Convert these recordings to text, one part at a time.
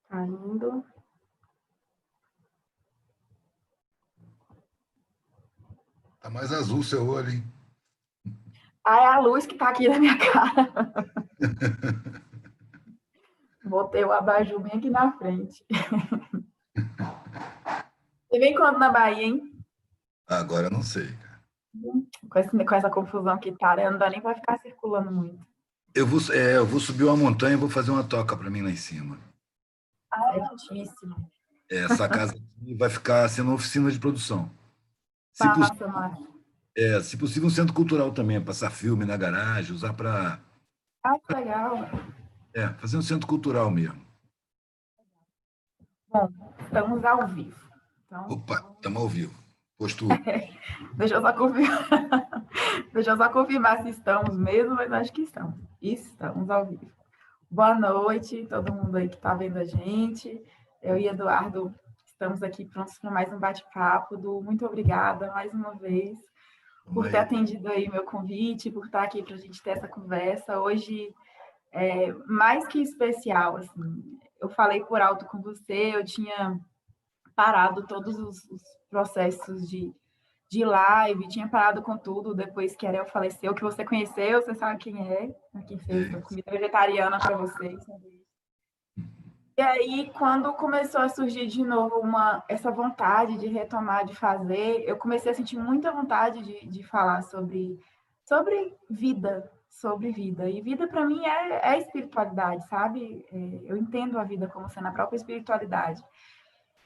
Tá indo. Tá mais azul o seu olho, hein? Ah, é a luz que tá aqui na minha cara. Botei o abajur bem aqui na frente. Você vem quando na Bahia, hein? Agora eu não sei, cara. Com essa confusão que tá, né? Não dá nem pra ficar circulando muito. Eu vou subir uma montanha e vou fazer uma toca para mim lá em cima. Certíssimo. Essa casa aqui vai ficar sendo uma oficina de produção. Se, poss- Massa, massa. se possível, um centro cultural também, passar filme na garagem, usar para Ah, que legal. fazer um centro cultural mesmo. Bom, estamos ao vivo. Então, Opa, estamos ao vivo. Postura. deixa eu só confirmar. Deixa eu só confirmar se estamos mesmo, mas acho que estamos. Estamos ao vivo. Boa noite, todo mundo aí que está vendo a gente. Eu e Eduardo estamos aqui prontos para mais um bate-papo. Muito obrigada mais uma vez Vamos por ter aí. atendido aí meu convite, por estar aqui para a gente ter essa conversa. Hoje é mais que especial, assim. Eu falei por alto com você, eu tinha parado todos os processos de live, tinha parado com tudo depois que Ariel faleceu, que você conheceu, você sabe quem é, quem fez a comida vegetariana para vocês. E aí, quando começou a surgir de novo essa vontade de retomar, de fazer, eu comecei a sentir muita vontade de falar sobre vida, sobre vida. E vida, para mim, é espiritualidade, sabe? Eu entendo a vida como sendo a própria espiritualidade.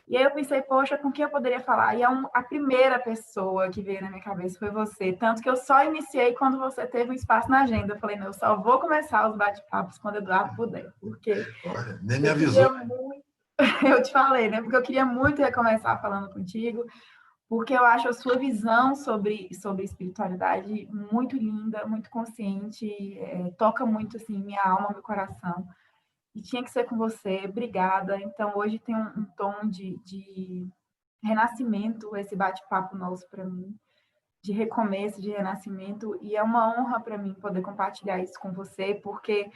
E aí eu pensei, poxa, com quem eu poderia falar? E a primeira pessoa que veio na minha cabeça foi você. Tanto que eu só iniciei quando você teve um espaço na agenda. Eu falei, não, eu só vou começar os bate-papos quando o Eduardo puder. Porque Olha, nem me eu avisou. queria muito, eu te falei, né? Porque eu queria muito recomeçar falando contigo, porque eu acho a sua visão sobre espiritualidade muito linda, muito consciente, toca muito assim minha alma, meu coração. E tinha que ser com você, obrigada. Então hoje tem um tom de renascimento esse bate-papo nosso para mim, de recomeço, de renascimento, e é uma honra para mim poder compartilhar isso com você, porque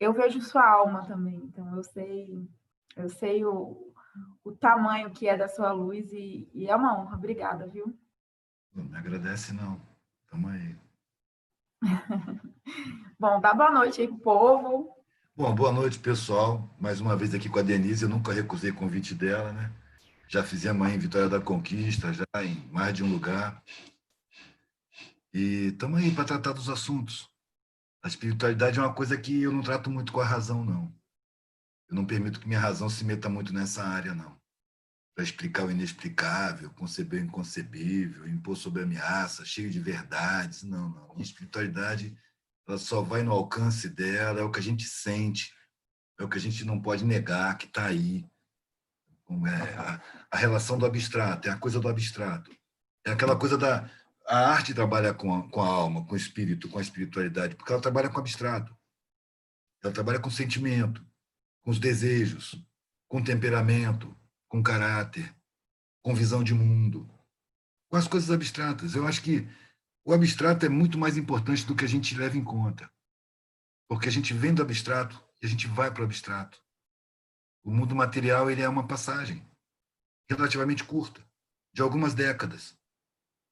eu vejo sua alma também, então eu sei o tamanho que é da sua luz e é uma honra. Obrigada, viu? Não me agradece, não. Tamo aí. Bom, dá boa noite aí pro povo. Bom, boa noite, pessoal. Mais uma vez aqui com a Denise. Eu nunca recusei o convite dela, né? Já fizemos aí em Vitória da Conquista, já em mais de um lugar. E estamos aí para tratar dos assuntos. A espiritualidade é uma coisa que eu não trato muito com a razão, não. Eu não permito que minha razão se meta muito nessa área, não. Para explicar o inexplicável, conceber o inconcebível, impor sobre ameaça, cheio de verdades. Não, não. Minha espiritualidade, ela só vai no alcance dela, é o que a gente sente, é o que a gente não pode negar, que está aí. A relação do abstrato, é a coisa do abstrato. É aquela coisa da... A arte trabalha com a alma, com o espírito, com a espiritualidade, porque ela trabalha com o abstrato. Ela trabalha com sentimento, com os desejos, com temperamento, com caráter, com visão de mundo, com as coisas abstratas. Eu acho que o abstrato é muito mais importante do que a gente leva em conta, porque a gente vem do abstrato e a gente vai para o abstrato. O mundo material ele é uma passagem relativamente curta, de algumas décadas,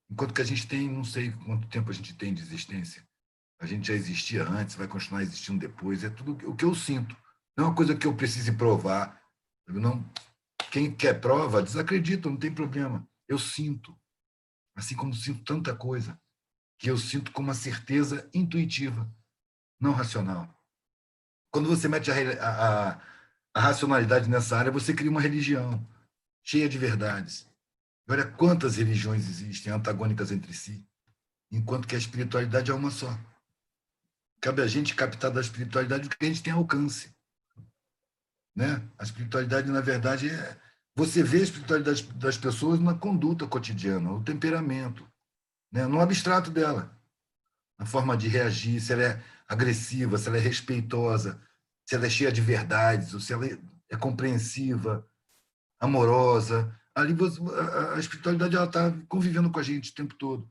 enquanto que a gente tem, não sei quanto tempo a gente tem de existência. A gente já existia antes, vai continuar existindo depois. É tudo o que eu sinto. Não é uma coisa que eu precise provar. Não, quem quer prova, desacredita, não tem problema. Eu sinto, assim como sinto tanta coisa, que eu sinto com uma certeza intuitiva, não racional. Quando você mete a racionalidade nessa área, você cria uma religião cheia de verdades. Olha quantas religiões existem antagônicas entre si, enquanto que a espiritualidade é uma só. Cabe a gente captar da espiritualidade o que a gente tem alcance. Né? A espiritualidade, na verdade, é... Você vê a espiritualidade das pessoas na conduta cotidiana, no temperamento, né? No abstrato dela, na forma de reagir, se ela é agressiva, se ela é respeitosa, se ela é cheia de verdades, ou se ela é compreensiva, amorosa. Ali a espiritualidade está convivendo com a gente o tempo todo.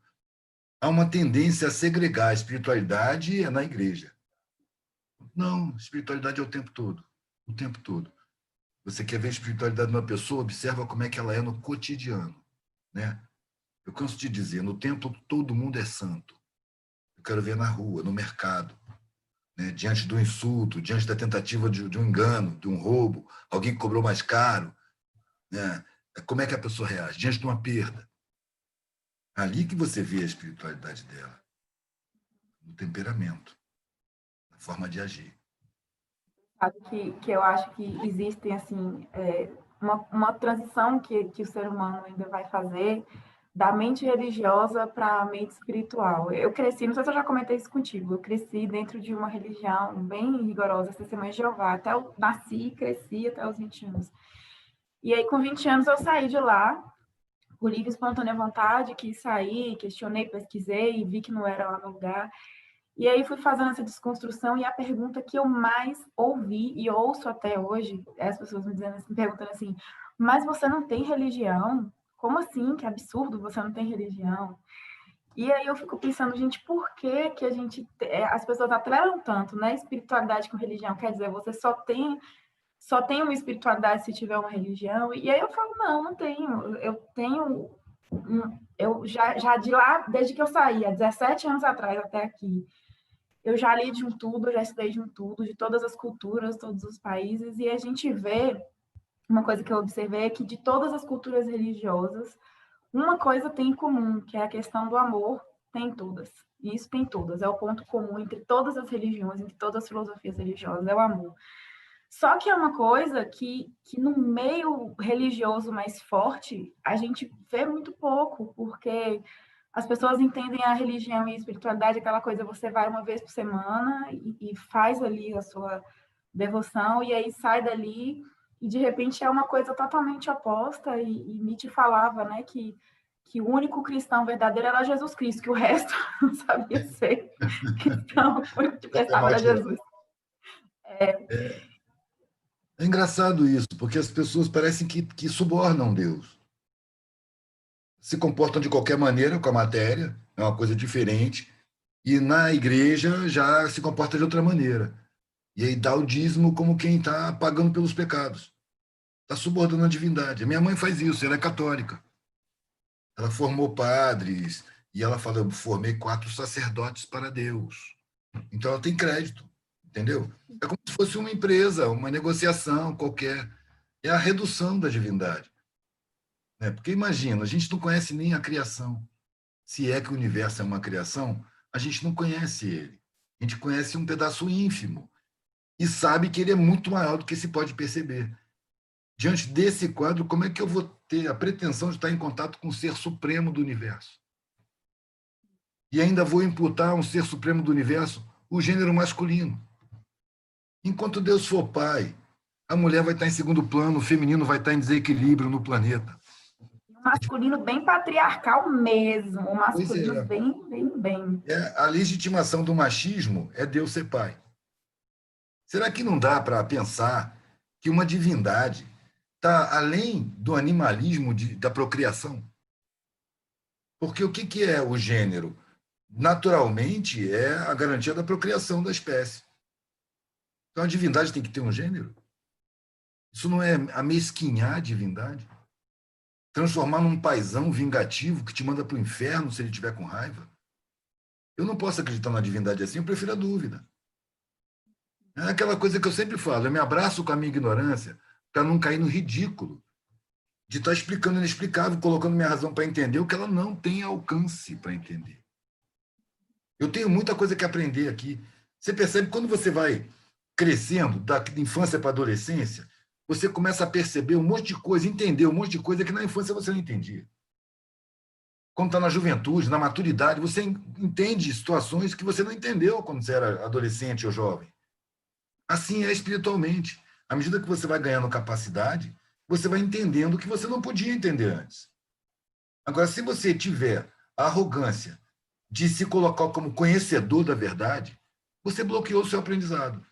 Há uma tendência a segregar a espiritualidade na igreja. Não, a espiritualidade é o tempo todo. O tempo todo. Você quer ver a espiritualidade de uma pessoa, observa como é que ela é no cotidiano, né? Eu canso de dizer, no templo todo mundo é santo. Eu quero ver na rua, no mercado, né? Diante do insulto, diante da tentativa de um engano, de um roubo, alguém que cobrou mais caro, né? Como é que a pessoa reage? Diante de uma perda. Ali que você vê a espiritualidade dela, no temperamento, na forma de agir. Sabe que eu acho que existem, assim, uma transição que o ser humano ainda vai fazer da mente religiosa para a mente espiritual. Eu cresci, não sei se eu já comentei isso contigo, eu cresci dentro de uma religião bem rigorosa, Testemunha de Jeová. Até eu nasci e cresci até os 20 anos. E aí, com 20 anos, eu saí de lá, por livre e espontânea vontade, quis sair, questionei, pesquisei e vi que não era lá no lugar. E aí fui fazendo essa desconstrução e a pergunta que eu mais ouvi e ouço até hoje é as pessoas me dizendo assim, perguntando assim: "Mas você não tem religião? Como assim? Que absurdo, você não tem religião?" E aí eu fico pensando, gente, por que que a gente as pessoas atrelam tanto, né, espiritualidade com religião? Quer dizer, você só tem uma espiritualidade se tiver uma religião? E aí eu falo, não, não tenho. Eu tenho eu já de lá, desde que eu saí, há 17 anos atrás até aqui, eu já li de um tudo, eu já estudei de um tudo, de todas as culturas, todos os países, e a gente vê, uma coisa que eu observei é que de todas as culturas religiosas, uma coisa tem em comum, que é a questão do amor, tem todas. E isso tem todas, é o ponto comum entre todas as religiões, entre todas as filosofias religiosas, é o amor. Só que é uma coisa que no meio religioso mais forte, a gente vê muito pouco, porque as pessoas entendem a religião e a espiritualidade, aquela coisa, você vai uma vez por semana e faz ali a sua devoção, e aí sai dali, e de repente é uma coisa totalmente oposta, e Nietzsche falava, né, que o único cristão verdadeiro era Jesus Cristo, que o resto não sabia ser cristão, o único que Essa é prestava uma era ótima. Jesus. É, É engraçado isso, porque as pessoas parecem que subornam Deus. Se comportam de qualquer maneira com a matéria, é uma coisa diferente, e na igreja já se comporta de outra maneira. E aí dá o dízimo como quem está pagando pelos pecados. Está subordinando a divindade. A minha mãe faz isso, ela é católica. Ela formou padres, e ela fala, eu formei 4 sacerdotes para Deus. Então ela tem crédito, entendeu? É como se fosse uma empresa, uma negociação qualquer. É a redução da divindade. Né? Porque imagina, a gente não conhece nem a criação. Se é que o universo é uma criação, a gente não conhece ele. A gente conhece um pedaço ínfimo e sabe que ele é muito maior do que se pode perceber. Diante desse quadro, como é que eu vou ter a pretensão de estar em contato com o ser supremo do universo? E ainda vou imputar a um ser supremo do universo o gênero masculino. Enquanto Deus for pai, a mulher vai estar em segundo plano, o feminino vai estar em desequilíbrio no planeta. um masculino bem patriarcal mesmo, um Pois masculino é. bem, bem, bem. A legitimação do machismo é Deus ser pai. Será que não dá para pensar que uma divindade está além do animalismo da procriação? Porque o que é o gênero? Naturalmente, é a garantia da procriação da espécie. Então, a divindade tem que ter um gênero? Isso não é amesquinhar a divindade? Transformar num paizão vingativo que te manda para o inferno se ele estiver com raiva? Eu não posso acreditar na divindade assim, eu prefiro a dúvida. É aquela coisa que eu sempre falo, eu me abraço com a minha ignorância para não cair no ridículo de estar explicando o inexplicável, colocando minha razão para entender o que ela não tem alcance para entender. Eu tenho muita coisa que aprender aqui. Você percebe quando você vai crescendo, da infância para a adolescência, você começa a perceber um monte de coisa, entender um monte de coisa que na infância você não entendia. Quando está na juventude, na maturidade, você entende situações que você não entendeu quando você era adolescente ou jovem. Assim é espiritualmente. À medida que você vai ganhando capacidade, você vai entendendo o que você não podia entender antes. Agora, se você tiver a arrogância de se colocar como conhecedor da verdade, você bloqueou o seu aprendizado.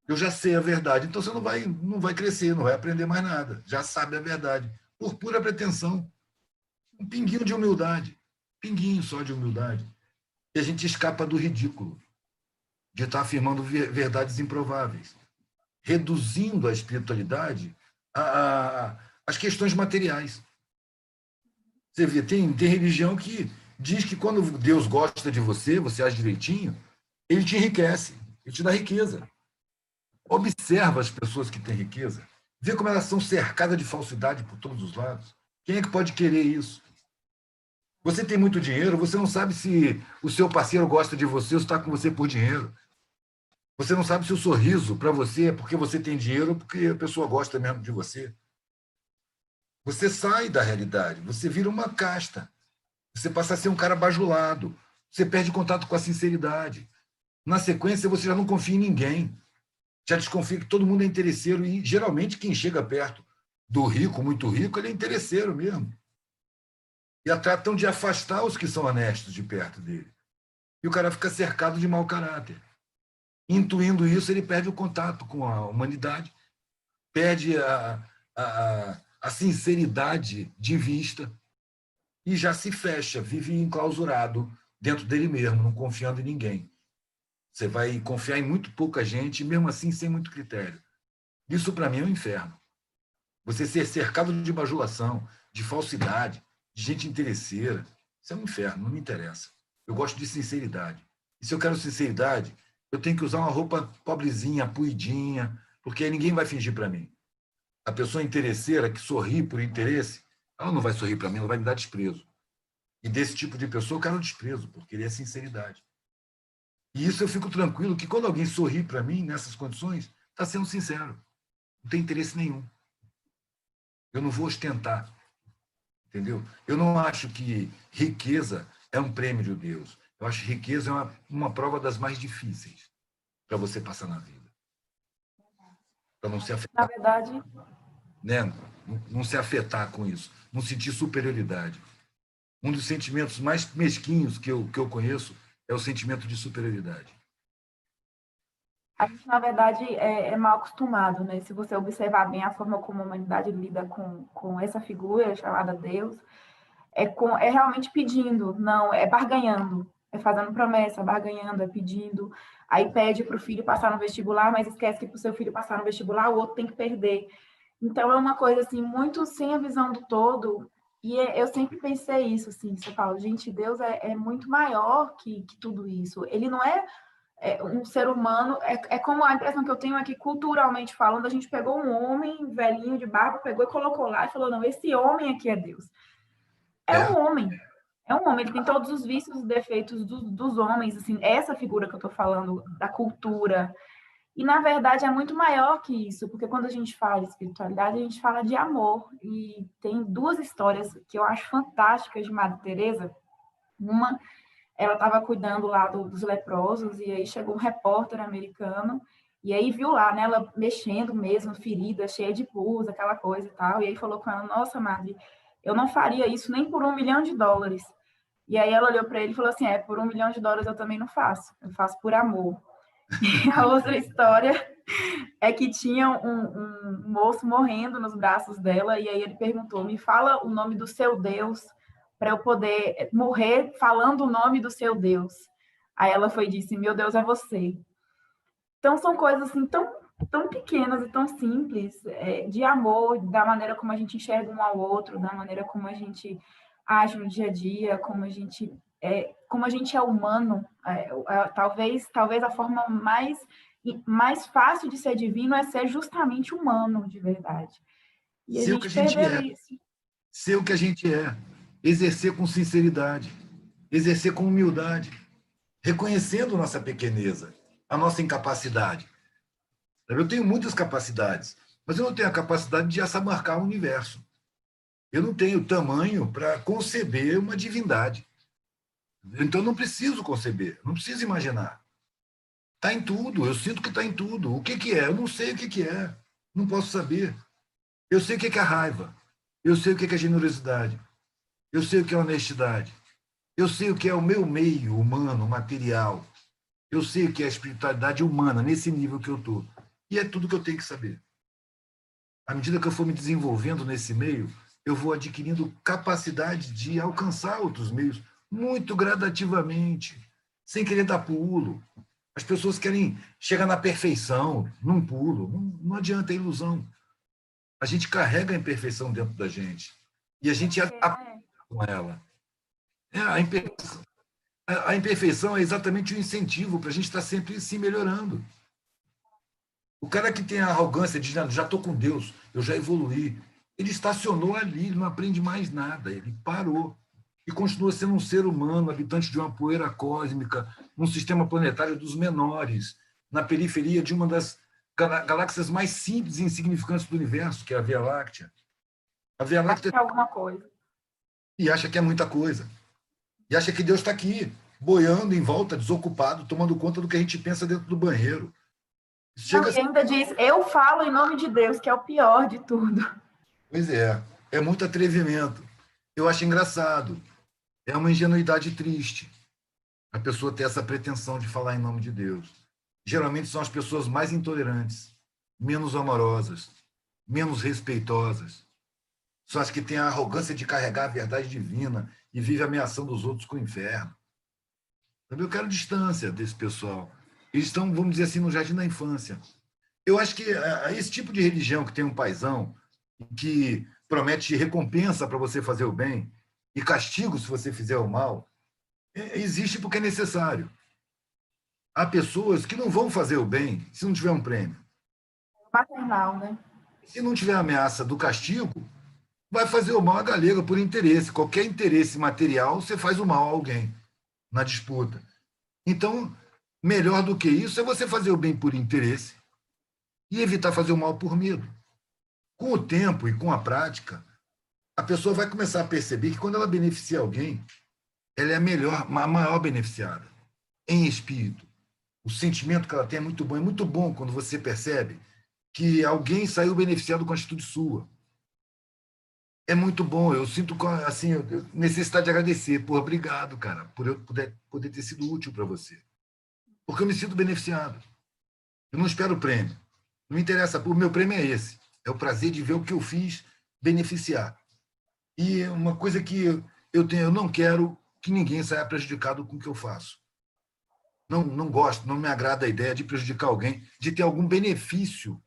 Eu já sei a verdade, então você não vai crescer, não vai aprender mais nada. Já sabe a verdade, por pura pretensão. Um pinguinho de humildade, pinguinho só de humildade. E a gente escapa do ridículo, de estar afirmando verdades improváveis. reduzindo a espiritualidade às questões materiais. Você vê, tem religião que diz que quando Deus gosta de você, você age direitinho, ele te enriquece, ele te dá riqueza. Observa as pessoas que têm riqueza, vê como elas são cercadas de falsidade por todos os lados. Quem é que pode querer isso? Você tem muito dinheiro, você não sabe se o seu parceiro gosta de você ou está com você por dinheiro. Você não sabe se o sorriso para você é porque você tem dinheiro ou porque a pessoa gosta mesmo de você. Você sai da realidade, você vira uma casta. Você passa a ser um cara bajulado. Você perde contato com a sinceridade. Na sequência, você já não confia em ninguém. Já desconfia que todo mundo é interesseiro. E, geralmente, quem chega perto do rico, muito rico, ele é interesseiro mesmo. E tratam de afastar os que são honestos de perto dele. E o cara fica cercado de mau caráter. Intuindo isso, ele perde o contato com a humanidade, perde a sinceridade de vista e já se fecha, vive enclausurado dentro dele mesmo, não confiando em ninguém. Você vai confiar em muito pouca gente, mesmo assim sem muito critério. Isso, para mim, é um inferno. Você ser cercado de bajulação, de falsidade, de gente interesseira, isso é um inferno, não me interessa. Eu gosto de sinceridade. E se eu quero sinceridade, eu tenho que usar uma roupa pobrezinha, puidinha, porque aí ninguém vai fingir para mim. A pessoa interesseira que sorri por interesse, ela não vai sorrir para mim, ela vai me dar desprezo. E desse tipo de pessoa eu quero desprezo, porque ele é sinceridade. E isso eu fico tranquilo que quando alguém sorri para mim nessas condições, está sendo sincero. Não tem interesse nenhum. Eu não vou ostentar. Entendeu? Eu não acho que riqueza é um prêmio de Deus. Eu acho que riqueza é uma prova das mais difíceis para você passar na vida. Para não se Na afetar, verdade, né? Não se afetar com isso. Não sentir superioridade. Um dos sentimentos mais mesquinhos que eu conheço é o sentimento de superioridade. a gente, na verdade, é mal acostumado, né? Se você observar bem a forma como a humanidade lida com essa figura chamada Deus, é realmente pedindo, não, é barganhando, é fazendo promessa, barganhando, é pedindo. Aí pede para o filho passar no vestibular, mas esquece que para o seu filho passar no vestibular, o outro tem que perder. Então, é uma coisa, assim, muito sem a visão do todo. E eu sempre pensei isso, assim, você fala, gente, Deus é muito maior que tudo isso. Ele não um ser humano, como a impressão que eu tenho é que, culturalmente falando, a gente pegou um homem velhinho de barba, pegou e colocou lá e falou, não, esse homem aqui é Deus. É É, um homem. É um homem, ele tem todos os vícios e defeitos dos homens, assim, essa figura que eu estou falando, da cultura. E, na verdade, é muito maior que isso, porque quando a gente fala de espiritualidade, a gente fala de amor. E tem duas histórias que eu acho fantásticas de Madre Teresa. Uma, ela estava cuidando lá dos leprosos, e aí chegou um repórter americano, e aí viu lá, né, ela mexendo mesmo, ferida, cheia de pus, aquela coisa e tal, e aí falou com ela, nossa, Madre, eu não faria isso nem por $1 milhão. E aí ela olhou para ele e falou assim, por $1 milhão eu também não faço, eu faço por amor. E a outra história é que tinha um moço morrendo nos braços dela, e aí ele perguntou, me fala o nome do seu Deus, para eu poder morrer falando o nome do seu Deus. Aí ela foi e disse, meu Deus é você. Então são coisas assim tão pequenas e tão simples, de amor, da maneira como a gente enxerga um ao outro, da maneira como a gente age no dia a dia, como a gente é humano. Talvez a forma mais fácil de ser divino é ser justamente humano, de verdade. E a ser o que a gente gente perdeu é. isso. Ser o que a gente é. Exercer com sinceridade. Exercer com humildade. Reconhecendo nossa pequeneza, a nossa incapacidade. Eu tenho muitas capacidades, mas eu não tenho a capacidade de assamarcar o universo. Eu não tenho tamanho para conceber uma divindade. Então, eu não preciso conceber, não preciso imaginar. Está em tudo, eu sinto que está em tudo. O que, que é? Eu não sei o que, que é. Não posso saber. Eu sei o que, que é raiva. Eu sei o que, que é generosidade. Eu sei o que é honestidade. Eu sei o que é o meu meio humano, material. Eu sei o que é a espiritualidade humana, nesse nível que eu estou. E é tudo que eu tenho que saber. À medida que eu for me desenvolvendo nesse meio, eu vou adquirindo capacidade de alcançar outros meios muito gradativamente, sem querer dar pulo. As pessoas querem chegar na perfeição, num pulo. Não adianta, é ilusão. A gente carrega a imperfeição dentro da gente. E a gente aprende com ela. A imperfeição é exatamente o incentivo para a gente estar sempre se melhorando. O cara que tem a arrogância de já estou com Deus, eu já evoluí, ele estacionou ali, ele não aprende mais nada, ele parou. E continua sendo um ser humano, habitante de uma poeira cósmica, num sistema planetário dos menores, na periferia de uma das galáxias mais simples e insignificantes do universo, que é a Via Láctea. A Via Láctea é alguma coisa. E acha que é muita coisa. E acha que Deus está aqui, boiando em volta, desocupado, tomando conta do que a gente pensa dentro do banheiro. Não, e ainda diz, eu falo em nome de Deus, que é o pior de tudo. Pois é muito atrevimento. Eu acho engraçado. É uma ingenuidade triste a pessoa ter essa pretensão de falar em nome de Deus. Geralmente são as pessoas mais intolerantes, menos amorosas, menos respeitosas. São as que têm a arrogância de carregar a verdade divina e vive ameaçando os outros com o inferno. Eu quero distância desse pessoal. Eles estão, vamos dizer assim, no jardim da infância. Eu acho que esse tipo de religião que tem um paizão, que promete recompensa para você fazer o bem e castigo se você fizer o mal, existe porque é necessário. Há pessoas que não vão fazer o bem se não tiver um prêmio. Maternal, né? Se não tiver ameaça do castigo, vai fazer o mal à galega por interesse. Qualquer interesse material, você faz o mal a alguém na disputa. Então, melhor do que isso é você fazer o bem por interesse e evitar fazer o mal por medo. Com o tempo e com a prática, a pessoa vai começar a perceber que quando ela beneficia alguém, ela é a maior beneficiada, em espírito. O sentimento que ela tem é muito bom. É muito bom quando você percebe que alguém saiu beneficiado com a atitude sua. É muito bom. Eu sinto assim, necessidade de agradecer. Pô, obrigado, cara, por eu poder ter sido útil para você. Porque eu me sinto beneficiado. Eu não espero o prêmio. Não me interessa. O meu prêmio é esse. É o prazer de ver o que eu fiz beneficiar. E uma coisa que eu não quero que ninguém saia prejudicado com o que eu faço. Não gosto, não me agrada a ideia de prejudicar alguém, de ter algum benefício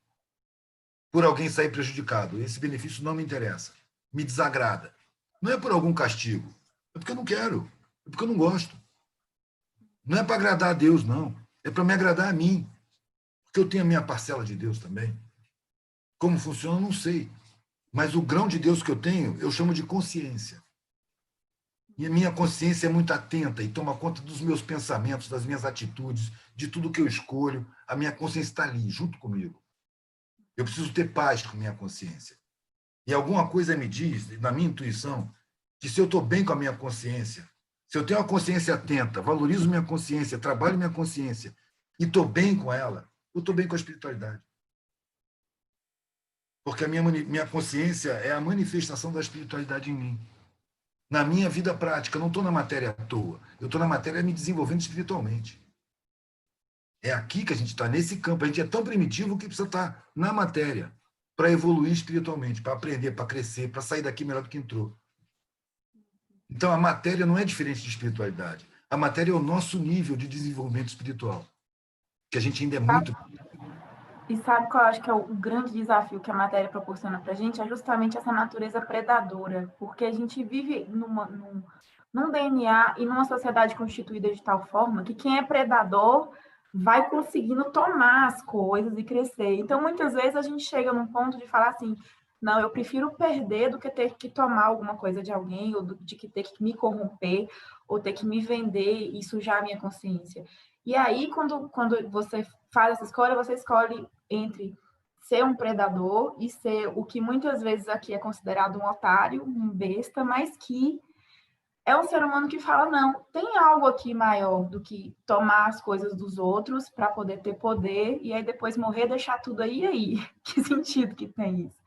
por alguém sair prejudicado. Esse benefício não me interessa. Me desagrada. Não é por algum castigo. É porque eu não quero. É porque eu não gosto. Não é para agradar a Deus, não. É para me agradar a mim. Porque eu tenho a minha parcela de Deus também. Como funciona, eu não sei. Mas o grão de Deus que eu tenho, eu chamo de consciência. E a minha consciência é muito atenta e toma conta dos meus pensamentos, das minhas atitudes, de tudo que eu escolho. A minha consciência está ali, junto comigo. Eu preciso ter paz com a minha consciência. E alguma coisa me diz, na minha intuição, que se eu estou bem com a minha consciência, se eu tenho uma consciência atenta, valorizo minha consciência, trabalho minha consciência e estou bem com ela, eu estou bem com a espiritualidade. Porque a minha consciência é a manifestação da espiritualidade em mim. Na minha vida prática, eu não estou na matéria à toa. Eu estou na matéria me desenvolvendo espiritualmente. É aqui que a gente está, nesse campo. A gente é tão primitivo que precisa estar na matéria para evoluir espiritualmente, para aprender, para crescer, para sair daqui melhor do que entrou. Então, a matéria não é diferente de espiritualidade. A matéria é o nosso nível de desenvolvimento espiritual, que a gente ainda é muito... E sabe qual eu acho que é o grande desafio que a matéria proporciona para a gente? É justamente essa natureza predadora, porque a gente vive num DNA e numa sociedade constituída de tal forma que quem é predador vai conseguindo tomar as coisas e crescer. Então, muitas vezes a gente chega num ponto de falar assim, não, eu prefiro perder do que ter que tomar alguma coisa de alguém, ou de que ter que me corromper, ou ter que me vender e sujar a minha consciência. E aí, quando você faz essa escolha, você escolhe entre ser um predador e ser o que muitas vezes aqui é considerado um otário, um besta, mas que é um ser humano que fala, não, tem algo aqui maior do que tomar as coisas dos outros para poder ter poder e aí depois morrer, deixar tudo aí e aí. Que sentido que tem isso?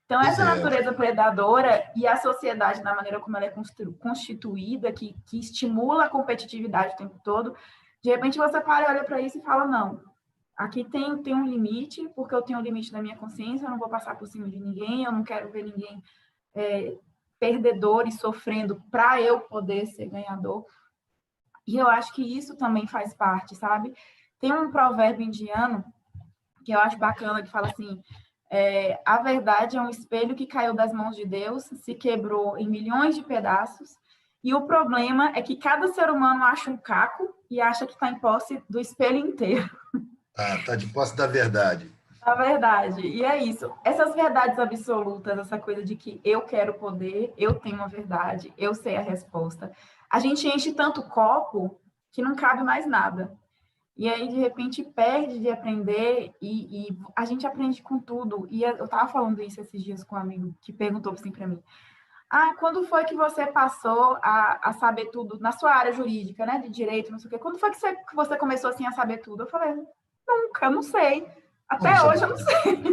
Então, Pois essa é, natureza predadora e a sociedade, da maneira como ela é constituída, que estimula a competitividade o tempo todo, de repente você para e olha para isso e fala, não, aqui tem um limite, porque eu tenho o limite da minha consciência, eu não vou passar por cima de ninguém, eu não quero ver ninguém perdedor e sofrendo para eu poder ser ganhador. E eu acho que isso também faz parte, sabe? Tem um provérbio indiano que eu acho bacana, que fala assim, a verdade é um espelho que caiu das mãos de Deus, se quebrou em milhões de pedaços, e o problema é que cada ser humano acha um caco e acha que está em posse do espelho inteiro. Ah, tá de posse da verdade. A verdade. E é isso. Essas verdades absolutas, essa coisa de que eu quero poder, eu tenho a verdade, eu sei a resposta. A gente enche tanto copo que não cabe mais nada. E aí, de repente, perde de aprender e a gente aprende com tudo. E eu estava falando isso esses dias com um amigo que perguntou assim para mim: Ah, quando foi que você passou a saber tudo na sua área jurídica, né? De direito, não sei o quê. Quando foi que você começou assim a saber tudo? Eu falei, nunca, não sei. Como Até saber? hoje eu não sei.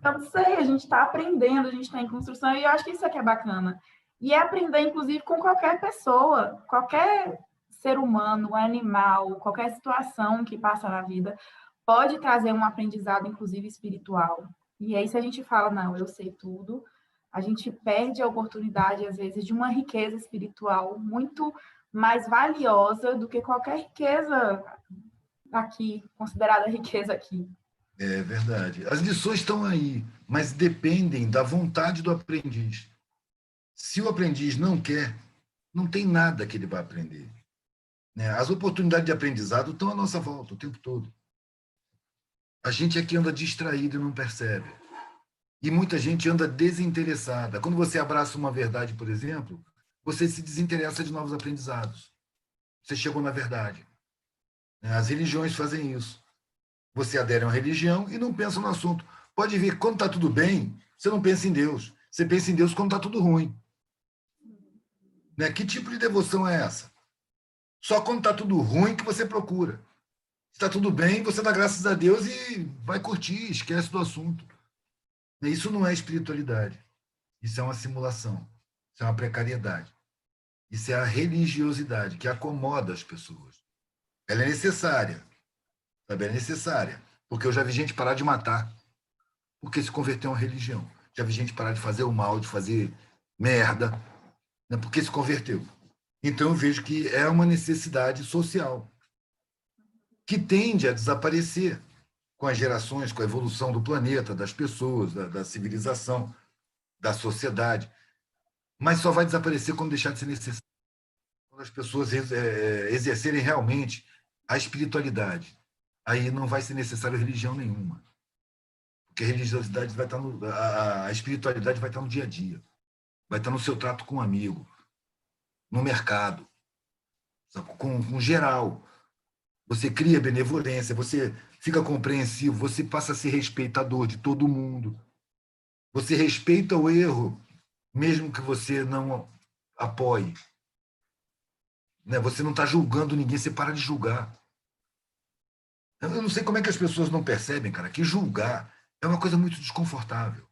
Eu não sei, a gente está aprendendo, a gente está em construção, e eu acho que isso aqui é bacana. E é aprender, inclusive, com qualquer pessoa, qualquer ser humano, animal, qualquer situação que passa na vida, pode trazer um aprendizado, inclusive, espiritual. E aí, se a gente fala, não, eu sei tudo, a gente perde a oportunidade, às vezes, de uma riqueza espiritual muito mais valiosa do que qualquer riqueza aqui, considerada riqueza aqui. É verdade. As lições estão aí, mas dependem da vontade do aprendiz. Se o aprendiz não quer, não tem nada que ele vai aprender. Né? As oportunidades de aprendizado estão à nossa volta o tempo todo. A gente aqui anda distraído e não percebe. E muita gente anda desinteressada. Quando você abraça uma verdade, por exemplo, você se desinteressa de novos aprendizados. Você chegou na verdade. Né? As religiões fazem isso. Você adere a uma religião e não pensa no assunto. Pode ver, quando está tudo bem, você não pensa em Deus. Você pensa em Deus quando está tudo ruim. Né? Que tipo de devoção é essa? Só quando está tudo ruim que você procura. Se está tudo bem, você dá graças a Deus e vai curtir, esquece do assunto. Isso não é espiritualidade. Isso é uma simulação. Isso é uma precariedade. Isso é a religiosidade que acomoda as pessoas. Ela é necessária. Sabe? É necessária. Porque eu já vi gente parar de matar porque se converteu a uma religião. Já vi gente parar de fazer o mal, de fazer merda, né? Porque se converteu. Então eu vejo que é uma necessidade social que tende a desaparecer com as gerações, com a evolução do planeta, das pessoas, da civilização, da sociedade. Mas só vai desaparecer quando deixar de ser necessário. Quando as pessoas exercerem realmente a espiritualidade. Aí não vai ser necessário religião nenhuma. Porque a religiosidade vai estar a espiritualidade vai estar no dia a dia. Vai estar no seu trato com um amigo, no mercado, com geral. Você cria benevolência, você fica compreensivo, você passa a ser respeitador de todo mundo. Você respeita o erro, mesmo que você não apoie. Né? Você não está julgando ninguém, você para de julgar. Eu não sei como é que as pessoas não percebem, cara, que julgar é uma coisa muito desconfortável.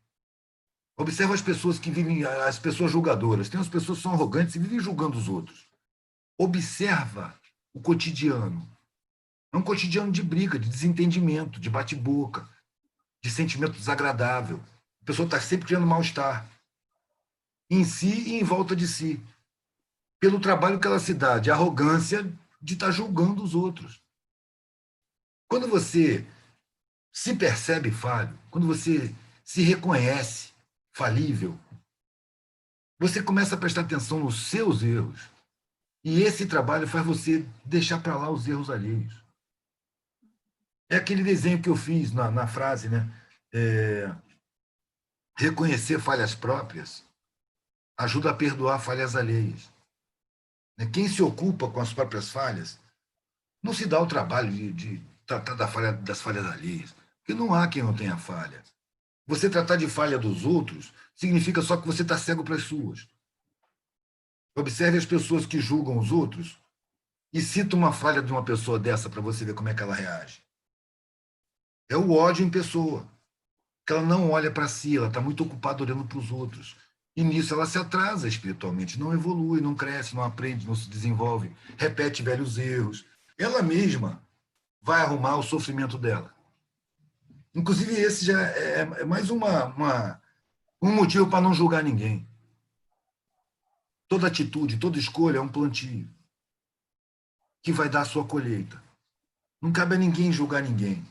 Observa as pessoas que vivem, as pessoas julgadoras. Tem as pessoas que são arrogantes e vivem julgando os outros. Observa o cotidiano. É um cotidiano de briga, de desentendimento, de bate-boca, de sentimento desagradável. A pessoa está sempre criando mal-estar em si e em volta de si, pelo trabalho que ela se dá, de arrogância de estar julgando os outros. Quando você se percebe falho, quando você se reconhece falível, você começa a prestar atenção nos seus erros. E esse trabalho faz você deixar para lá os erros alheios. É aquele desenho que eu fiz na frase, né? Reconhecer falhas próprias ajuda a perdoar falhas alheias. Quem se ocupa com as próprias falhas não se dá o trabalho de tratar das falhas alheias, porque não há quem não tenha falha. Você tratar de falha dos outros significa só que você está cego para as suas. Observe as pessoas que julgam os outros e cita uma falha de uma pessoa dessa para você ver como é que ela reage. É o ódio em pessoa, que ela não olha para si, ela está muito ocupada olhando para os outros. E nisso ela se atrasa espiritualmente, não evolui, não cresce, não aprende, não se desenvolve, repete velhos erros. Ela mesma vai arrumar o sofrimento dela. Inclusive, esse já é mais um motivo para não julgar ninguém. Toda atitude, toda escolha é um plantio que vai dar a sua colheita. Não cabe a ninguém julgar ninguém.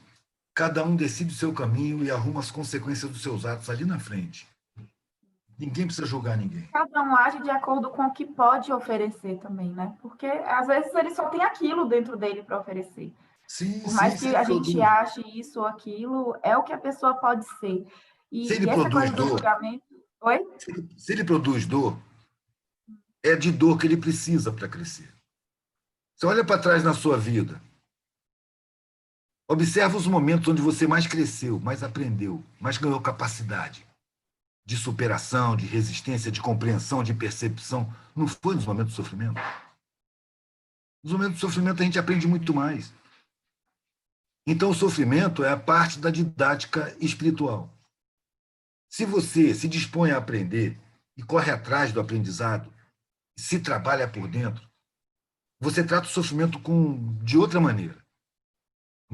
Cada um decide o seu caminho e arruma as consequências dos seus atos ali na frente. Ninguém precisa julgar ninguém. Cada um age de acordo com o que pode oferecer também, né? Porque às vezes ele só tem aquilo dentro dele para oferecer. Sim, Por sim, mais se que ele a gente produz. ache isso ou aquilo, é o que a pessoa pode ser. Se ele E essa produz coisa do dor, julgamento. Oi? se ele produz dor, é de dor que ele precisa para crescer. Você olha para trás na sua vida, observa os momentos onde você mais cresceu, mais aprendeu, mais ganhou capacidade de superação, de resistência, de compreensão, de percepção. Não foi nos momentos de sofrimento? Nos momentos de sofrimento a gente aprende muito mais. Então o sofrimento é a parte da didática espiritual. Se você se dispõe a aprender e corre atrás do aprendizado, se trabalha por dentro, você trata o sofrimento de outra maneira.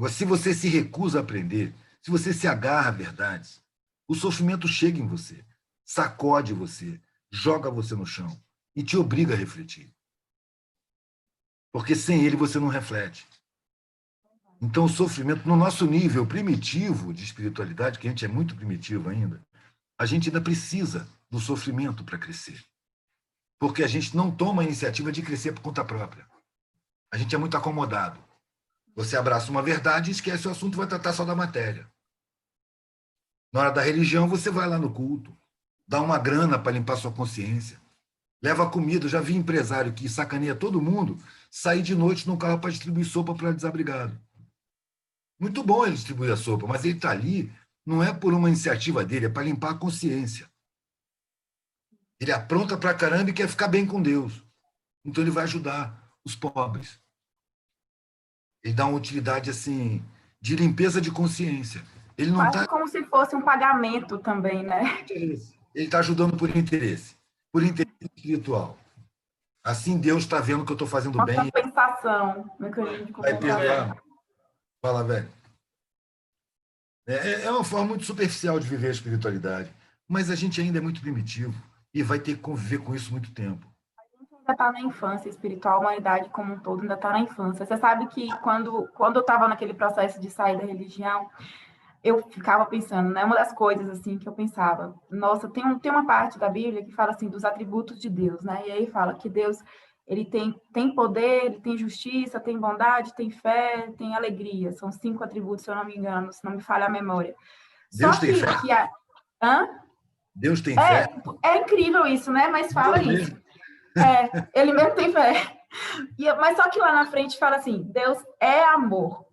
Se você se recusa a aprender, se você se agarra a verdades, o sofrimento chega em você, sacode você, joga você no chão e te obriga a refletir. Porque sem ele você não reflete. Então, o sofrimento, no nosso nível primitivo de espiritualidade, que a gente é muito primitivo ainda, a gente ainda precisa do sofrimento para crescer. Porque a gente não toma a iniciativa de crescer por conta própria. A gente é muito acomodado. Você abraça uma verdade e esquece o assunto, vai tratar só da matéria. Na hora da religião, você vai lá no culto, dá uma grana para limpar sua consciência, leva comida. Eu já vi empresário que sacaneia todo mundo sair de noite num carro para distribuir sopa para desabrigado. Muito bom ele distribuir a sopa, mas ele está ali, não é por uma iniciativa dele, é para limpar a consciência. Ele apronta para caramba e quer ficar bem com Deus. Então ele vai ajudar os pobres. Ele dá uma utilidade assim de limpeza de consciência. Ele não Quase está como se fosse um pagamento também, né? interesse. Ele está ajudando por interesse espiritual. Assim Deus está vendo que eu estou fazendo Uma bem, compensação, um mecanismo de vai compensação. perdoar. Fala, velho. É uma forma muito superficial de viver a espiritualidade, mas a gente ainda é muito primitivo e vai ter que conviver com isso muito tempo. Ainda está na infância espiritual, a humanidade como um todo ainda está na infância. Você sabe que quando eu estava naquele processo de sair da religião, eu ficava pensando, né? Uma das coisas assim que eu pensava, nossa, tem uma parte da Bíblia que fala assim dos atributos de Deus, né? E aí fala que Deus ele tem poder, ele tem justiça, tem bondade, tem fé, tem alegria. São 5 atributos, se eu não me engano, se não me falha a memória. Deus Só tem fé? que a, hã? Deus tem fé? É incrível isso, né? Mas fala Deus isso. mesmo? Ele mesmo tem fé. Mas só que lá na frente fala assim: Deus é amor.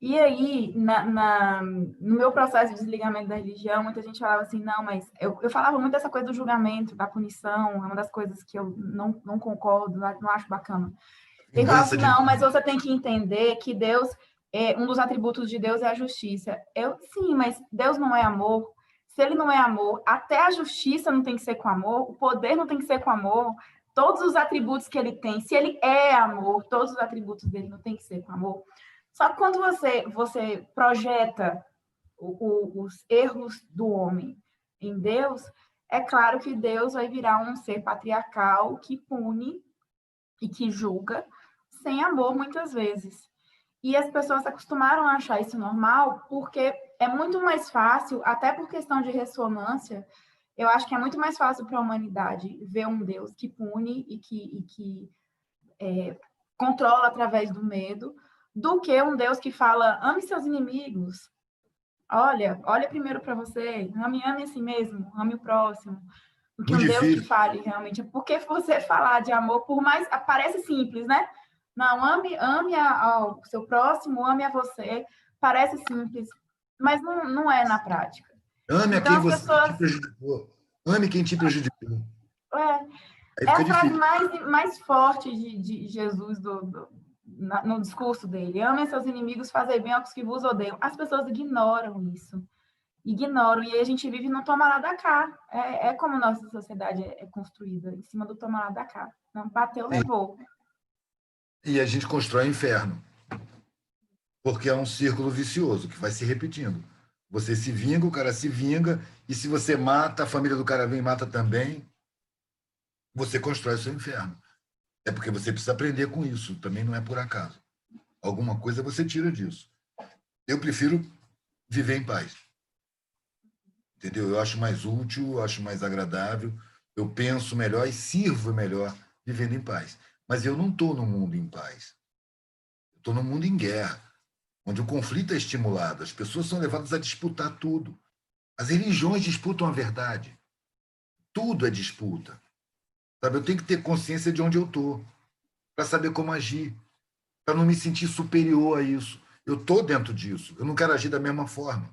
E aí, no meu processo de desligamento da religião, muita gente falava assim: não, mas eu falava muito dessa coisa do julgamento, da punição, é uma das coisas que eu não concordo, não acho bacana. Ele falava Vingança assim: não, mas divina. você tem que entender que Deus, um dos atributos de Deus é a justiça. Sim, mas Deus não é amor. Se ele não é amor, até a justiça não tem que ser com amor, o poder não tem que ser com amor, todos os atributos que ele tem, se ele é amor, todos os atributos dele não tem que ser com amor. Só que quando você projeta os erros do homem em Deus, é claro que Deus vai virar um ser patriarcal que pune e que julga sem amor muitas vezes. E as pessoas acostumaram a achar isso normal porque é muito mais fácil, até por questão de ressonância, eu acho que é muito mais fácil para a humanidade ver um Deus que pune e que controla através do medo, do que um Deus que fala, ame seus inimigos. Olha primeiro para você, ame a si mesmo, ame o próximo. Do que Muito um Deus que difícil. fale realmente. Porque você falar de amor, por mais. Parece simples, né? Não, ame ao seu próximo, ame a você. Parece simples, mas não é na prática. Ame a Então quem as você te pessoas. prejudicou. Ame quem te prejudicou. Aí É fica a frase difícil. mais forte de Jesus no discurso dele. Amem seus inimigos, fazei bem aos que vos odeiam. As pessoas ignoram isso. Ignoram. E aí a gente vive no toma lá da cá. É como a nossa sociedade é construída, em cima do toma lá da cá. Não bateu, levou. E a gente constrói inferno. Porque é um círculo vicioso que vai se repetindo. Você se vinga, o cara se vinga, e se você mata, a família do cara vem e mata também, você constrói o seu inferno. É porque você precisa aprender com isso, também não é por acaso. Alguma coisa você tira disso. Eu prefiro viver em paz. Entendeu? Eu acho mais útil, eu acho mais agradável, eu penso melhor e sirvo melhor vivendo em paz. Mas eu não estou no mundo em paz. Eu estou no mundo em guerra, onde o conflito é estimulado, as pessoas são levadas a disputar tudo. As religiões disputam a verdade. Tudo é disputa. Sabe? Eu tenho que ter consciência de onde eu estou, para saber como agir, para não me sentir superior a isso. Eu estou dentro disso, eu não quero agir da mesma forma.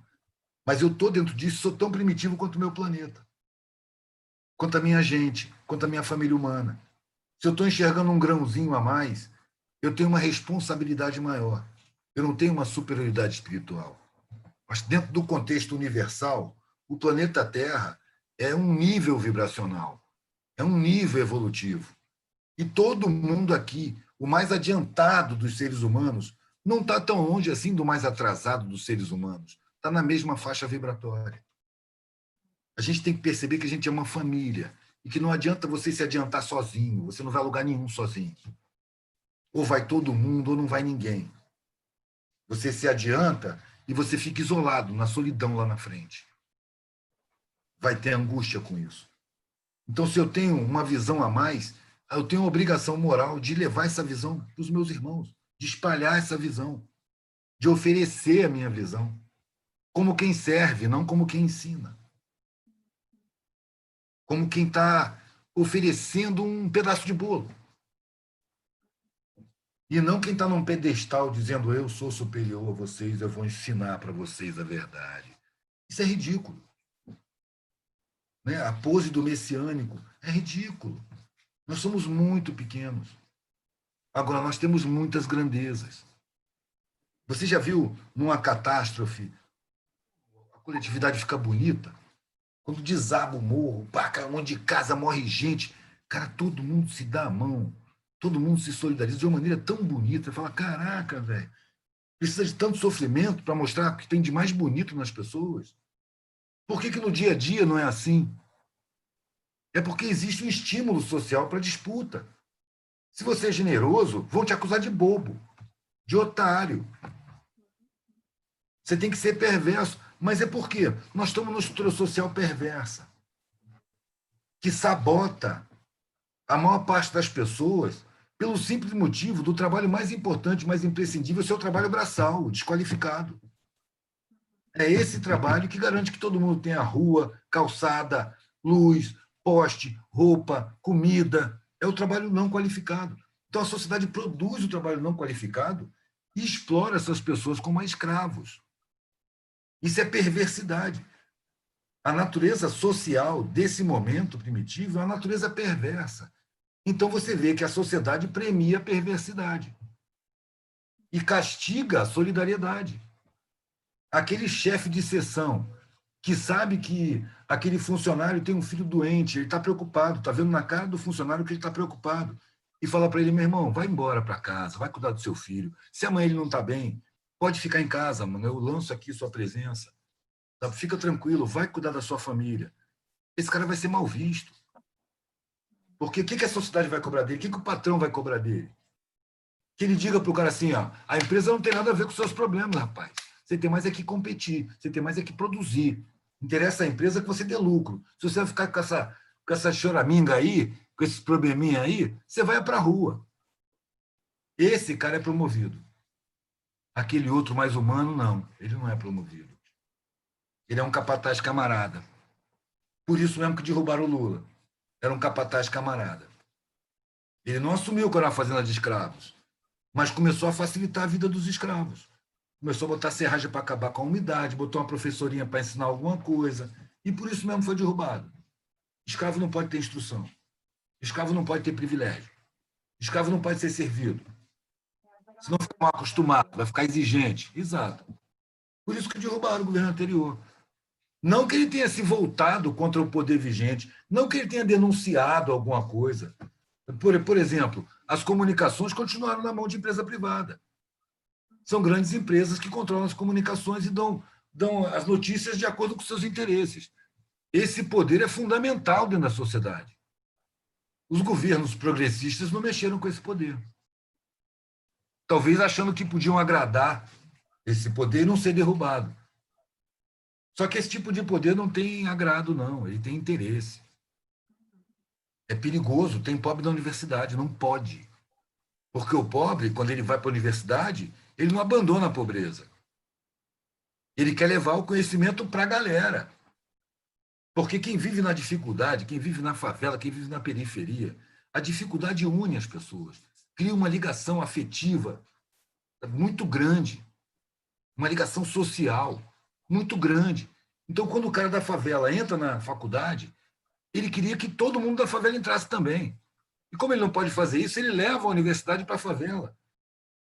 Mas eu estou dentro disso, sou tão primitivo quanto o meu planeta, quanto a minha gente, quanto a minha família humana. Se eu estou enxergando um grãozinho a mais, eu tenho uma responsabilidade maior. Eu não tenho uma superioridade espiritual. Mas dentro do contexto universal, o planeta Terra é um nível vibracional, é um nível evolutivo. E todo mundo aqui, o mais adiantado dos seres humanos, não está tão longe assim do mais atrasado dos seres humanos. Está na mesma faixa vibratória. A gente tem que perceber que a gente é uma família e que não adianta você se adiantar sozinho, você não vai a lugar nenhum sozinho. Ou vai todo mundo ou não vai ninguém. Você se adianta e você fica isolado, na solidão lá na frente. Vai ter angústia com isso. Então, se eu tenho uma visão a mais, eu tenho a obrigação moral de levar essa visão para os meus irmãos, de espalhar essa visão, de oferecer a minha visão, como quem serve, não como quem ensina. Como quem está oferecendo um pedaço de bolo. E não quem está num pedestal dizendo eu sou superior a vocês, eu vou ensinar para vocês a verdade. Isso é ridículo. Né? A pose do messiânico é ridículo. Nós somos muito pequenos. Agora, nós temos muitas grandezas. Você já viu numa catástrofe a coletividade fica bonita? Quando desaba o morro, pá, um monte de casa, morre gente. Cara, todo mundo se dá a mão. Todo mundo se solidariza de uma maneira tão bonita. Você fala, caraca, velho, precisa de tanto sofrimento para mostrar o que tem de mais bonito nas pessoas? Por que no dia a dia não é assim? É porque existe um estímulo social para disputa. Se você é generoso, vão te acusar de bobo, de otário. Você tem que ser perverso. Mas é por quê? Nós estamos numa estrutura social perversa, que sabota a maior parte das pessoas pelo simples motivo do trabalho mais importante, mais imprescindível, ser o trabalho braçal, desqualificado. É esse trabalho que garante que todo mundo tenha rua, calçada, luz, poste, roupa, comida. É o trabalho não qualificado. Então, a sociedade produz o trabalho não qualificado e explora essas pessoas como escravos. Isso é perversidade. A natureza social desse momento primitivo é uma natureza perversa. Então, você vê que a sociedade premia a perversidade e castiga a solidariedade. Aquele chefe de seção que sabe que aquele funcionário tem um filho doente, ele está preocupado, está vendo na cara do funcionário que ele está preocupado, e fala para ele, meu irmão, vai embora para casa, vai cuidar do seu filho. Se amanhã ele não está bem, pode ficar em casa, mano, eu lanço aqui sua presença. Fica tranquilo, vai cuidar da sua família. Esse cara vai ser mal visto. Porque o que a sociedade vai cobrar dele? O que o patrão vai cobrar dele? Que ele diga para o cara assim, ó, a empresa não tem nada a ver com os seus problemas, rapaz. Você tem mais é que competir, você tem mais é que produzir. Interessa a empresa que você dê lucro. Se você vai ficar com essa choraminga aí, com esses probleminha aí, você vai para a rua. Esse cara é promovido. Aquele outro mais humano, não. Ele não é promovido. Ele é um capataz camarada. Por isso mesmo que derrubaram o Lula. Era um capataz camarada. Ele não assumiu que era uma fazenda de escravos, mas começou a facilitar a vida dos escravos. Começou a botar serragem para acabar com a umidade, botou uma professorinha para ensinar alguma coisa, e por isso mesmo foi derrubado. Escravo não pode ter instrução. Escravo não pode ter privilégio. Escravo não pode ser servido. Senão fica mal acostumado, vai ficar exigente. Exato. Por isso que derrubaram o governo anterior. Não que ele tenha se voltado contra o poder vigente, não que ele tenha denunciado alguma coisa. Por exemplo, as comunicações continuaram na mão de empresa privada. São grandes empresas que controlam as comunicações e dão as notícias de acordo com seus interesses. Esse poder é fundamental dentro da sociedade. Os governos progressistas não mexeram com esse poder. talvez achando que podiam agradar esse poder e não ser derrubado. Só que esse tipo de poder não tem agrado, não, ele tem interesse. É perigoso, tem pobre na universidade, não pode. Porque o pobre, quando ele vai para a universidade, ele não abandona a pobreza. Ele quer levar o conhecimento para a galera. Porque quem vive na dificuldade, quem vive na favela, quem vive na periferia, a dificuldade une as pessoas, cria uma ligação afetiva muito grande, uma ligação social muito grande. Então, quando o cara da favela entra na faculdade, ele queria que todo mundo da favela entrasse também. E como ele não pode fazer isso, ele leva a universidade para a favela.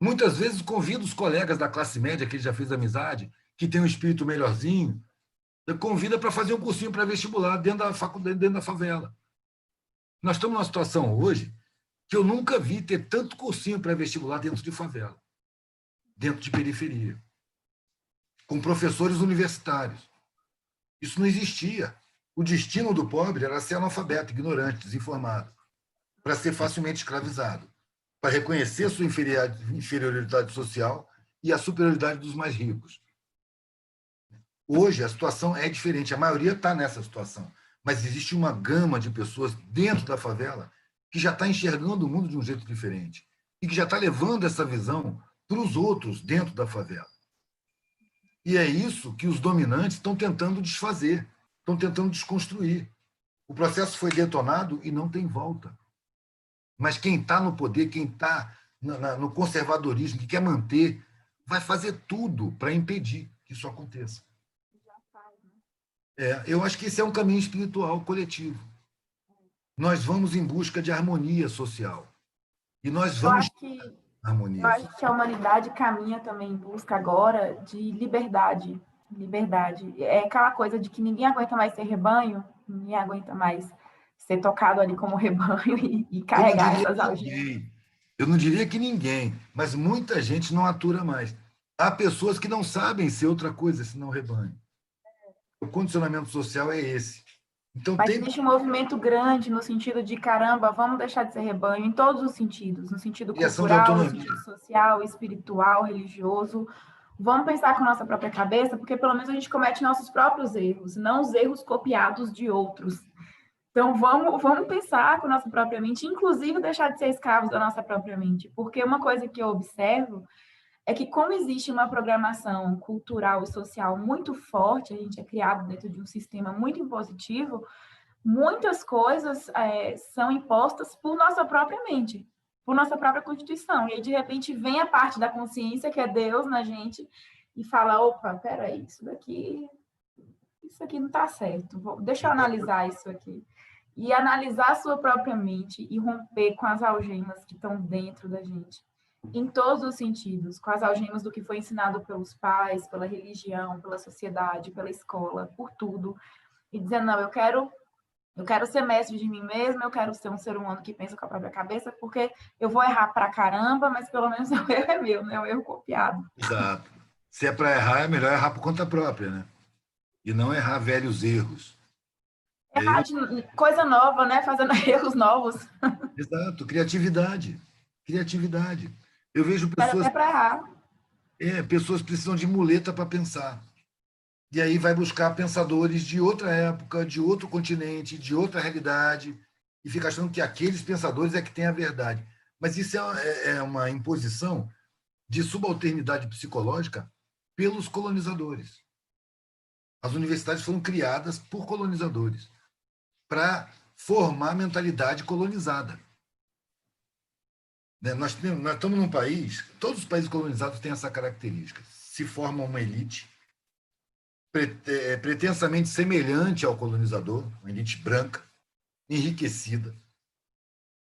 Muitas vezes convida os colegas da classe média, que ele já fez amizade, que tem um espírito melhorzinho, convida para fazer um cursinho pré-vestibular dentro da faculdade, dentro da favela. Nós estamos numa situação hoje que eu nunca vi ter tanto cursinho pré-vestibular dentro de favela, dentro de periferia, com professores universitários. Isso não existia. O destino do pobre era ser analfabeto, ignorante, desinformado, para ser facilmente escravizado, para reconhecer sua inferioridade social e a superioridade dos mais ricos. Hoje, a situação é diferente, a maioria está nessa situação, mas existe uma gama de pessoas dentro da favela que já está enxergando o mundo de um jeito diferente e que já está levando essa visão para os outros dentro da favela. E é isso que os dominantes estão tentando desfazer, estão tentando desconstruir. O processo foi detonado e não tem volta. Mas quem está no poder, quem está no conservadorismo, que quer manter, vai fazer tudo para impedir que isso aconteça. Eu acho que esse é um caminho espiritual coletivo. Nós vamos em busca de harmonia social. E nós vamos harmonia. Eu acho que a humanidade caminha também em busca agora de liberdade. Liberdade. É aquela coisa de que ninguém aguenta mais ser rebanho, ninguém aguenta mais ser tocado ali como rebanho e carregar essas algemas. Eu não diria que ninguém, mas muita gente não atura mais. Há pessoas que não sabem ser outra coisa senão rebanho. O condicionamento social é esse. Então, mas existe um movimento grande no sentido de, caramba, vamos deixar de ser rebanho em todos os sentidos, no sentido cultural, no sentido social, espiritual, religioso. Vamos pensar com a nossa própria cabeça, porque pelo menos a gente comete nossos próprios erros, não os erros copiados de outros. Então, vamos pensar com a nossa própria mente, inclusive deixar de ser escravos da nossa própria mente, porque uma coisa que eu observo é que, como existe uma programação cultural e social muito forte, a gente é criado dentro de um sistema muito impositivo, muitas coisas são impostas por nossa própria mente, por nossa própria constituição. E aí, de repente, vem a parte da consciência, que é Deus na gente, e fala, opa, peraí, isso aqui não está certo, deixa eu analisar isso aqui. E analisar a sua própria mente e romper com as algemas que estão dentro da gente. Em todos os sentidos, com as algemas do que foi ensinado pelos pais, pela religião, pela sociedade, pela escola, por tudo. E dizendo, não, eu quero ser mestre de mim mesma, eu quero ser um ser humano que pensa com a própria cabeça, porque eu vou errar pra caramba, mas pelo menos o erro é meu, né? O erro copiado. Exato. Se é para errar, é melhor errar por conta própria, né? E não errar velhos erros. Errar de coisa nova, né? Fazendo erros novos. Exato, criatividade. Criatividade. Eu vejo pessoas... Até para errar. Pessoas precisam de muleta para pensar. E aí vai buscar pensadores de outra época, de outro continente, de outra realidade, e fica achando que aqueles pensadores é que têm a verdade. Mas isso é uma imposição de subalternidade psicológica pelos colonizadores. As universidades foram criadas por colonizadores para formar mentalidade colonizada. Nós estamos num país, todos os países colonizados têm essa característica. Se forma uma elite pretensamente semelhante ao colonizador, uma elite branca, enriquecida,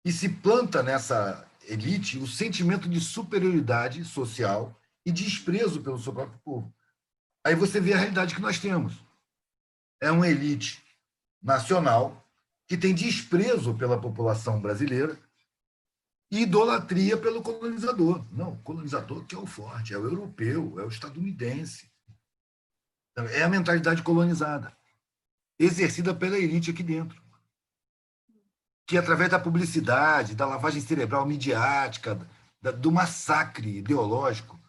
e se planta nessa elite o sentimento de superioridade social e desprezo pelo seu próprio povo. Aí você vê a realidade que nós temos. É uma elite nacional que tem desprezo pela população brasileira e idolatria pelo colonizador. Não, o colonizador que é o forte, é o europeu, é o estadunidense. É a mentalidade colonizada, exercida pela elite aqui dentro, que através da publicidade, da lavagem cerebral midiática, do massacre ideológico,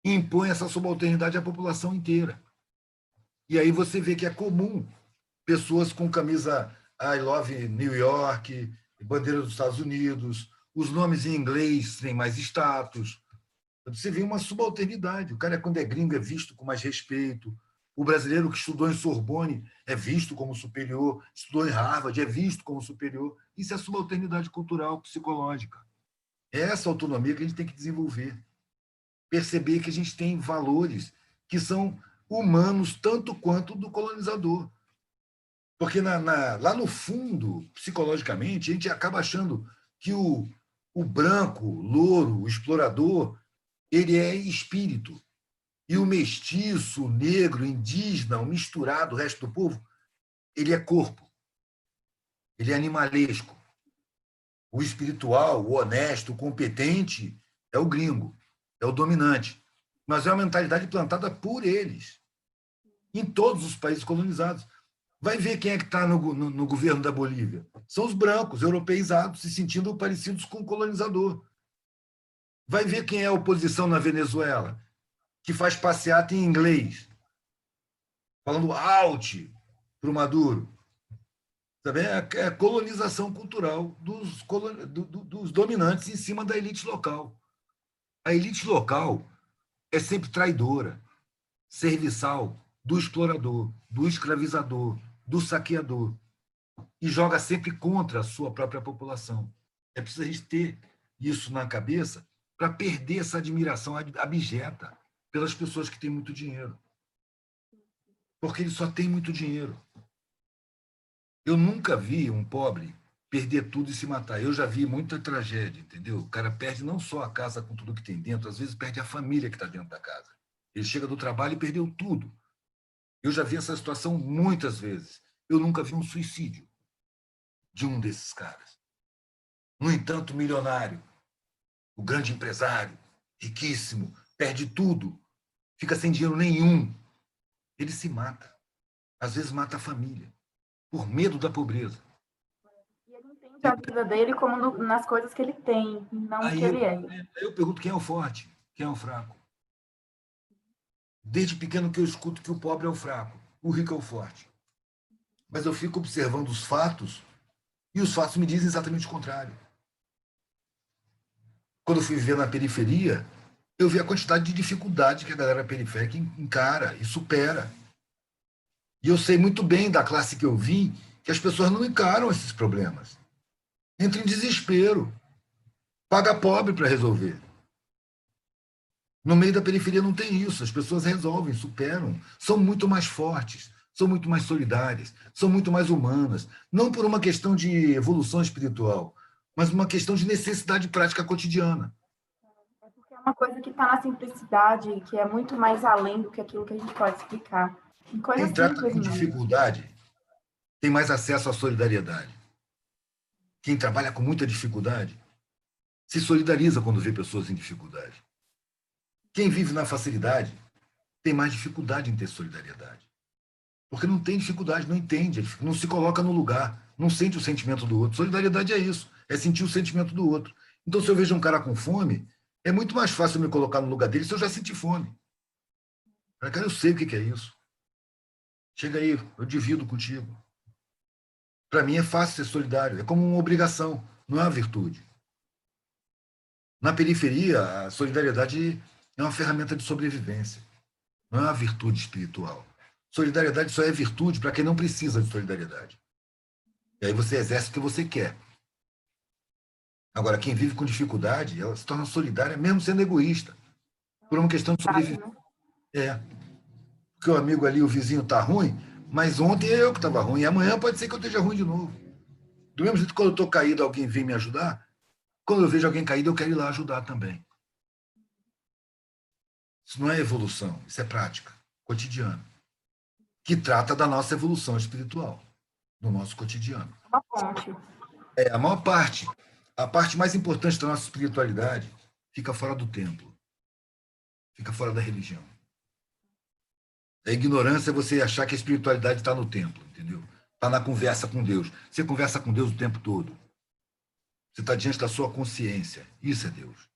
e impõe essa subalternidade à população inteira. E aí você vê que é comum pessoas com camisa I Love New York, bandeira dos Estados Unidos, os nomes em inglês têm mais status. Você vê uma subalternidade. O cara, quando é gringo, é visto com mais respeito. O brasileiro que estudou em Sorbonne é visto como superior, estudou em Harvard, é visto como superior. Isso é subalternidade cultural, psicológica. É essa autonomia que a gente tem que desenvolver. Perceber que a gente tem valores que são humanos tanto quanto do colonizador. Porque lá no fundo, psicologicamente, a gente acaba achando que o branco, louro, o explorador, ele é espírito. E o mestiço, o negro, o indígena, o misturado, o resto do povo, ele é corpo. Ele é animalesco. O espiritual, o honesto, o competente é o gringo, é o dominante. Mas é uma mentalidade plantada por eles, em todos os países colonizados. Vai ver quem é que está no governo da Bolívia. São os brancos, europeizados, se sentindo parecidos com o colonizador. Vai ver quem é a oposição na Venezuela, que faz passeata em inglês, falando out para o Maduro. Também é a colonização cultural dos dominantes em cima da elite local. A elite local é sempre traidora, serviçal do explorador, do escravizador, do saqueador, e joga sempre contra a sua própria população. É preciso a gente ter isso na cabeça para perder essa admiração abjeta pelas pessoas que têm muito dinheiro. Porque ele só tem muito dinheiro. Eu nunca vi um pobre perder tudo e se matar. Eu já vi muita tragédia, entendeu? O cara perde não só a casa com tudo que tem dentro, às vezes perde a família que está dentro da casa. Ele chega do trabalho e perdeu tudo. Eu já vi essa situação muitas vezes. Eu nunca vi um suicídio de um desses caras. No entanto, milionário, o grande empresário, riquíssimo, perde tudo, fica sem dinheiro nenhum. Ele se mata. Às vezes mata a família, por medo da pobreza. E ele entende a vida dele como nas coisas que ele tem, não o que ele é. Aí eu pergunto quem é o forte, quem é o fraco. Desde pequeno que eu escuto que o pobre é o fraco, o rico é o forte. Mas eu fico observando os fatos e os fatos me dizem exatamente o contrário. Quando eu fui viver na periferia, eu vi a quantidade de dificuldade que a galera periférica encara e supera. E eu sei muito bem da classe que eu vim que as pessoas não encaram esses problemas. Entram em desespero. Paga pobre para resolver. No meio da periferia não tem isso. As pessoas resolvem, superam, são muito mais fortes, são muito mais solidárias, são muito mais humanas. Não por uma questão de evolução espiritual, mas uma questão de necessidade prática cotidiana. É porque é uma coisa que está na simplicidade, que é muito mais além do que aquilo que a gente pode explicar. Em coisas Quem trata simples com mesmo. dificuldade tem mais acesso à solidariedade. Quem trabalha com muita dificuldade se solidariza quando vê pessoas em dificuldade. Quem vive na facilidade tem mais dificuldade em ter solidariedade. Porque não tem dificuldade, não entende, não se coloca no lugar, não sente o sentimento do outro. Solidariedade é isso, é sentir o sentimento do outro. Então, se eu vejo um cara com fome, é muito mais fácil me colocar no lugar dele se eu já senti fome. Cara, eu sei o que é isso. Chega aí, eu divido contigo. Para mim é fácil ser solidário, é como uma obrigação, não é uma virtude. Na periferia, a solidariedade é uma ferramenta de sobrevivência, não é uma virtude espiritual. Solidariedade só é virtude para quem não precisa de solidariedade. E aí você exerce o que você quer. Agora, quem vive com dificuldade, ela se torna solidária, mesmo sendo egoísta, por uma questão de sobrevivência. É. Porque o amigo ali, o vizinho, está ruim, mas ontem é eu que estava ruim, e amanhã pode ser que eu esteja ruim de novo. Do mesmo jeito que quando eu estou caído, alguém vem me ajudar, quando eu vejo alguém caído, eu quero ir lá ajudar também. Isso não é evolução, isso é prática, cotidiana, que trata da nossa evolução espiritual, do nosso cotidiano. Uma ponte. É, a maior parte, a parte mais importante da nossa espiritualidade fica fora do templo, fica fora da religião. A ignorância é você achar que a espiritualidade está no templo, entendeu? Está na conversa com Deus. Você conversa com Deus o tempo todo. Você está diante da sua consciência. Isso é Deus.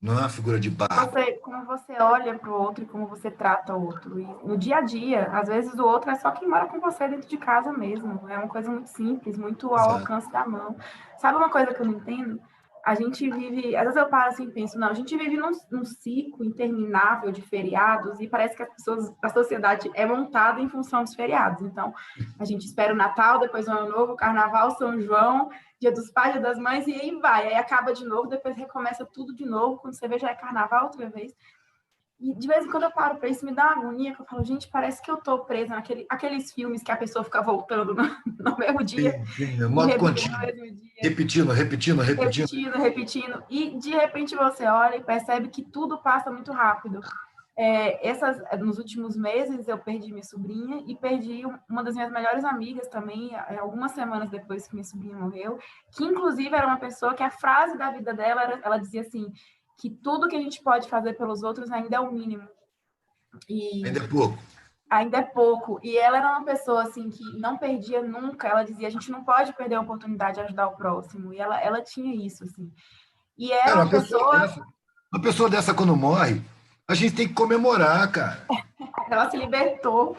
Não é uma figura de barco. Como você olha para o outro e como você trata o outro. E no dia a dia, às vezes o outro é só quem mora com você dentro de casa mesmo. É uma coisa muito simples, muito ao Exato. alcance da mão. Sabe uma coisa que eu não entendo? A gente vive, às vezes eu paro assim e penso, não, a gente vive num ciclo interminável de feriados e parece que as pessoas, a sociedade é montada em função dos feriados. Então, a gente espera o Natal, depois o Ano Novo, o Carnaval, São João, Dia dos Pais, Dia das Mães, e aí vai. Aí acaba de novo, depois recomeça tudo de novo. Quando você vê, já é carnaval outra vez. E de vez em quando eu paro para isso, me dá uma agonia, que eu falo, gente, parece que eu tô presa naqueles filmes que a pessoa fica voltando no mesmo dia Sim, sim, e modo revivendo no contínuo. mesmo dia, Repetindo, repetindo, repetindo. repetindo, repetindo. E de repente você olha e percebe que tudo passa muito rápido. Nos últimos meses eu perdi minha sobrinha e perdi uma das minhas melhores amigas também, algumas semanas depois que minha sobrinha morreu, que inclusive era uma pessoa que a frase da vida dela, ela dizia assim, que tudo que a gente pode fazer pelos outros ainda é o mínimo. Ainda E é pouco. ainda é pouco. E ela era uma pessoa assim que não perdia nunca. Ela dizia: a gente não pode perder a oportunidade de ajudar o próximo. E ela tinha isso assim. E era Cara, uma pessoa, uma pessoa dessa quando morre, a gente tem que comemorar, cara. ela se libertou.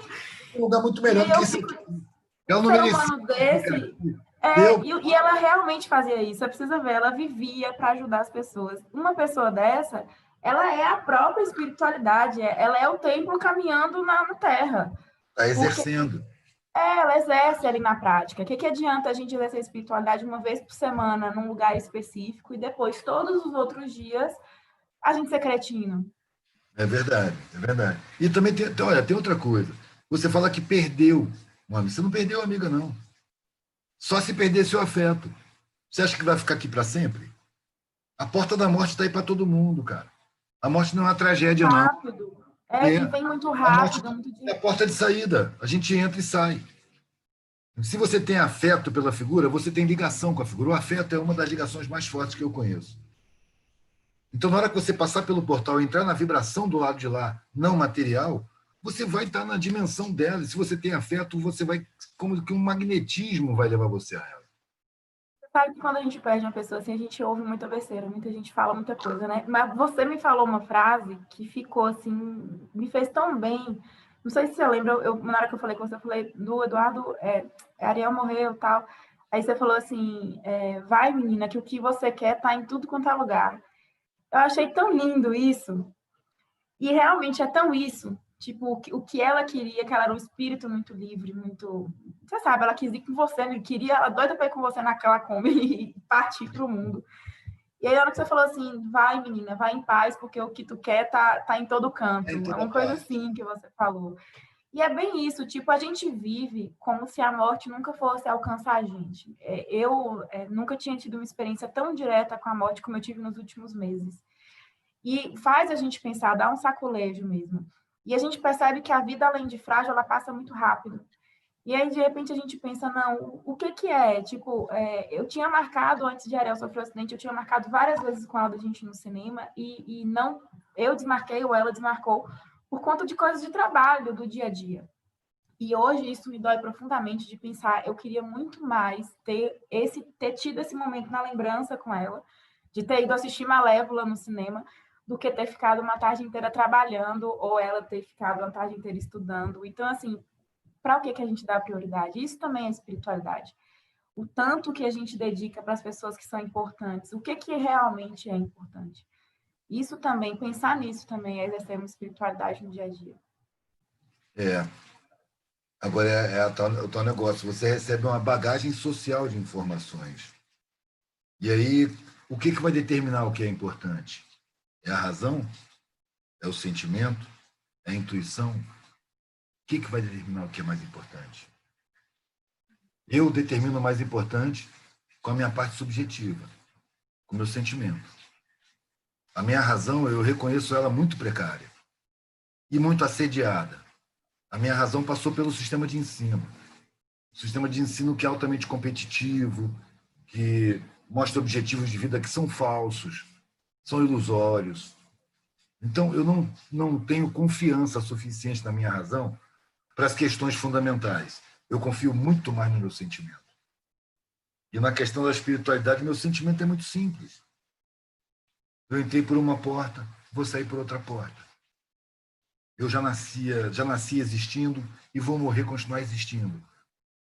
É um lugar muito E melhor aí do que eu isso fico, aqui. um Ela não ser merecia humano ficar desse. aqui. É, Deu. e ela realmente fazia isso. Você precisa ver, ela vivia para ajudar as pessoas. Uma pessoa dessa, ela é a própria espiritualidade. Ela é o templo caminhando na Terra. Está Porque exercendo. ela exerce ali na prática. O que adianta a gente exercer a espiritualidade uma vez por semana, num lugar específico, e depois, todos os outros dias, a gente ser cretino? É verdade, é verdade. E também olha, tem outra coisa. Você fala que perdeu um amigo. Você não perdeu amiga, não. Só se perder seu afeto. Você acha que vai ficar aqui para sempre? A porta da morte está aí para todo mundo, cara. A morte não é uma tragédia, não. Rápido. É, E vem muito a morte rápido, muito é de... a porta de saída. A gente entra e sai. Se você tem afeto pela figura, você tem ligação com a figura. O afeto é uma das ligações mais fortes que eu conheço. Então, na hora que você passar pelo portal e entrar na vibração do lado de lá, não material, você vai estar na dimensão dela. E se você tem afeto, você vai, como que um magnetismo vai levar você a ela. Sabe que quando a gente perde uma pessoa assim, a gente ouve muita besteira, muita gente fala muita coisa, né? Mas você me falou uma frase que ficou assim, me fez tão bem. Não sei se você lembra, na hora que eu falei com você, eu falei do Eduardo, Ariel morreu e tal. Aí você falou assim, vai menina, que o que você quer tá em tudo quanto é lugar. Eu achei tão lindo isso. E realmente é tão isso. Tipo, o que ela queria, que ela era um espírito muito livre, muito. Você sabe, ela quis ir com você, ela queria, ela doida pra ir com você naquela Kombi e partir pro mundo. E aí, na hora que você falou assim, vai, menina, vai em paz, porque o que tu quer tá em todo É em canto. É toda uma coisa parte. assim que você falou. E é bem isso, tipo, a gente vive como se a morte nunca fosse alcançar a gente. Eu nunca tinha tido uma experiência tão direta com a morte como eu tive nos últimos meses. E faz a gente pensar, dá um sacolejo mesmo. E a gente percebe que a vida, além de frágil, ela passa muito rápido. E aí, de repente, a gente pensa, não, o que que é? Tipo, eu tinha marcado, antes de Ariel sofrer o acidente, eu tinha marcado várias vezes com ela da gente ir no cinema e não, eu desmarquei ou ela desmarcou por conta de coisas de trabalho, do dia a dia. E hoje isso me dói profundamente de pensar, eu queria muito mais ter tido esse momento na lembrança com ela, de ter ido assistir Malévola no cinema, do que ter ficado uma tarde inteira trabalhando ou ela ter ficado uma tarde inteira estudando. Então, assim, para o que que a gente dá prioridade? Isso também é espiritualidade. O tanto que a gente dedica para as pessoas que são importantes, o que que realmente é importante. Isso também, pensar nisso também é exercer uma espiritualidade no dia a dia. É. Agora o tal negócio. Você recebe uma bagagem social de informações. E aí, o que, que vai determinar o que é importante? É a razão? É o sentimento? É a intuição? O que, que vai determinar o que é mais importante? Eu determino o mais importante com a minha parte subjetiva, com o meu sentimento. A minha razão, eu reconheço ela muito precária e muito assediada. A minha razão passou pelo sistema de ensino. O sistema de ensino que é altamente competitivo, que mostra objetivos de vida que são falsos, são ilusórios. Então, eu não tenho confiança suficiente na minha razão para as questões fundamentais. Eu confio muito mais no meu sentimento. E na questão da espiritualidade, meu sentimento é muito simples. Eu entrei por uma porta, vou sair por outra porta. Eu já nasci existindo e vou morrer, continuar existindo.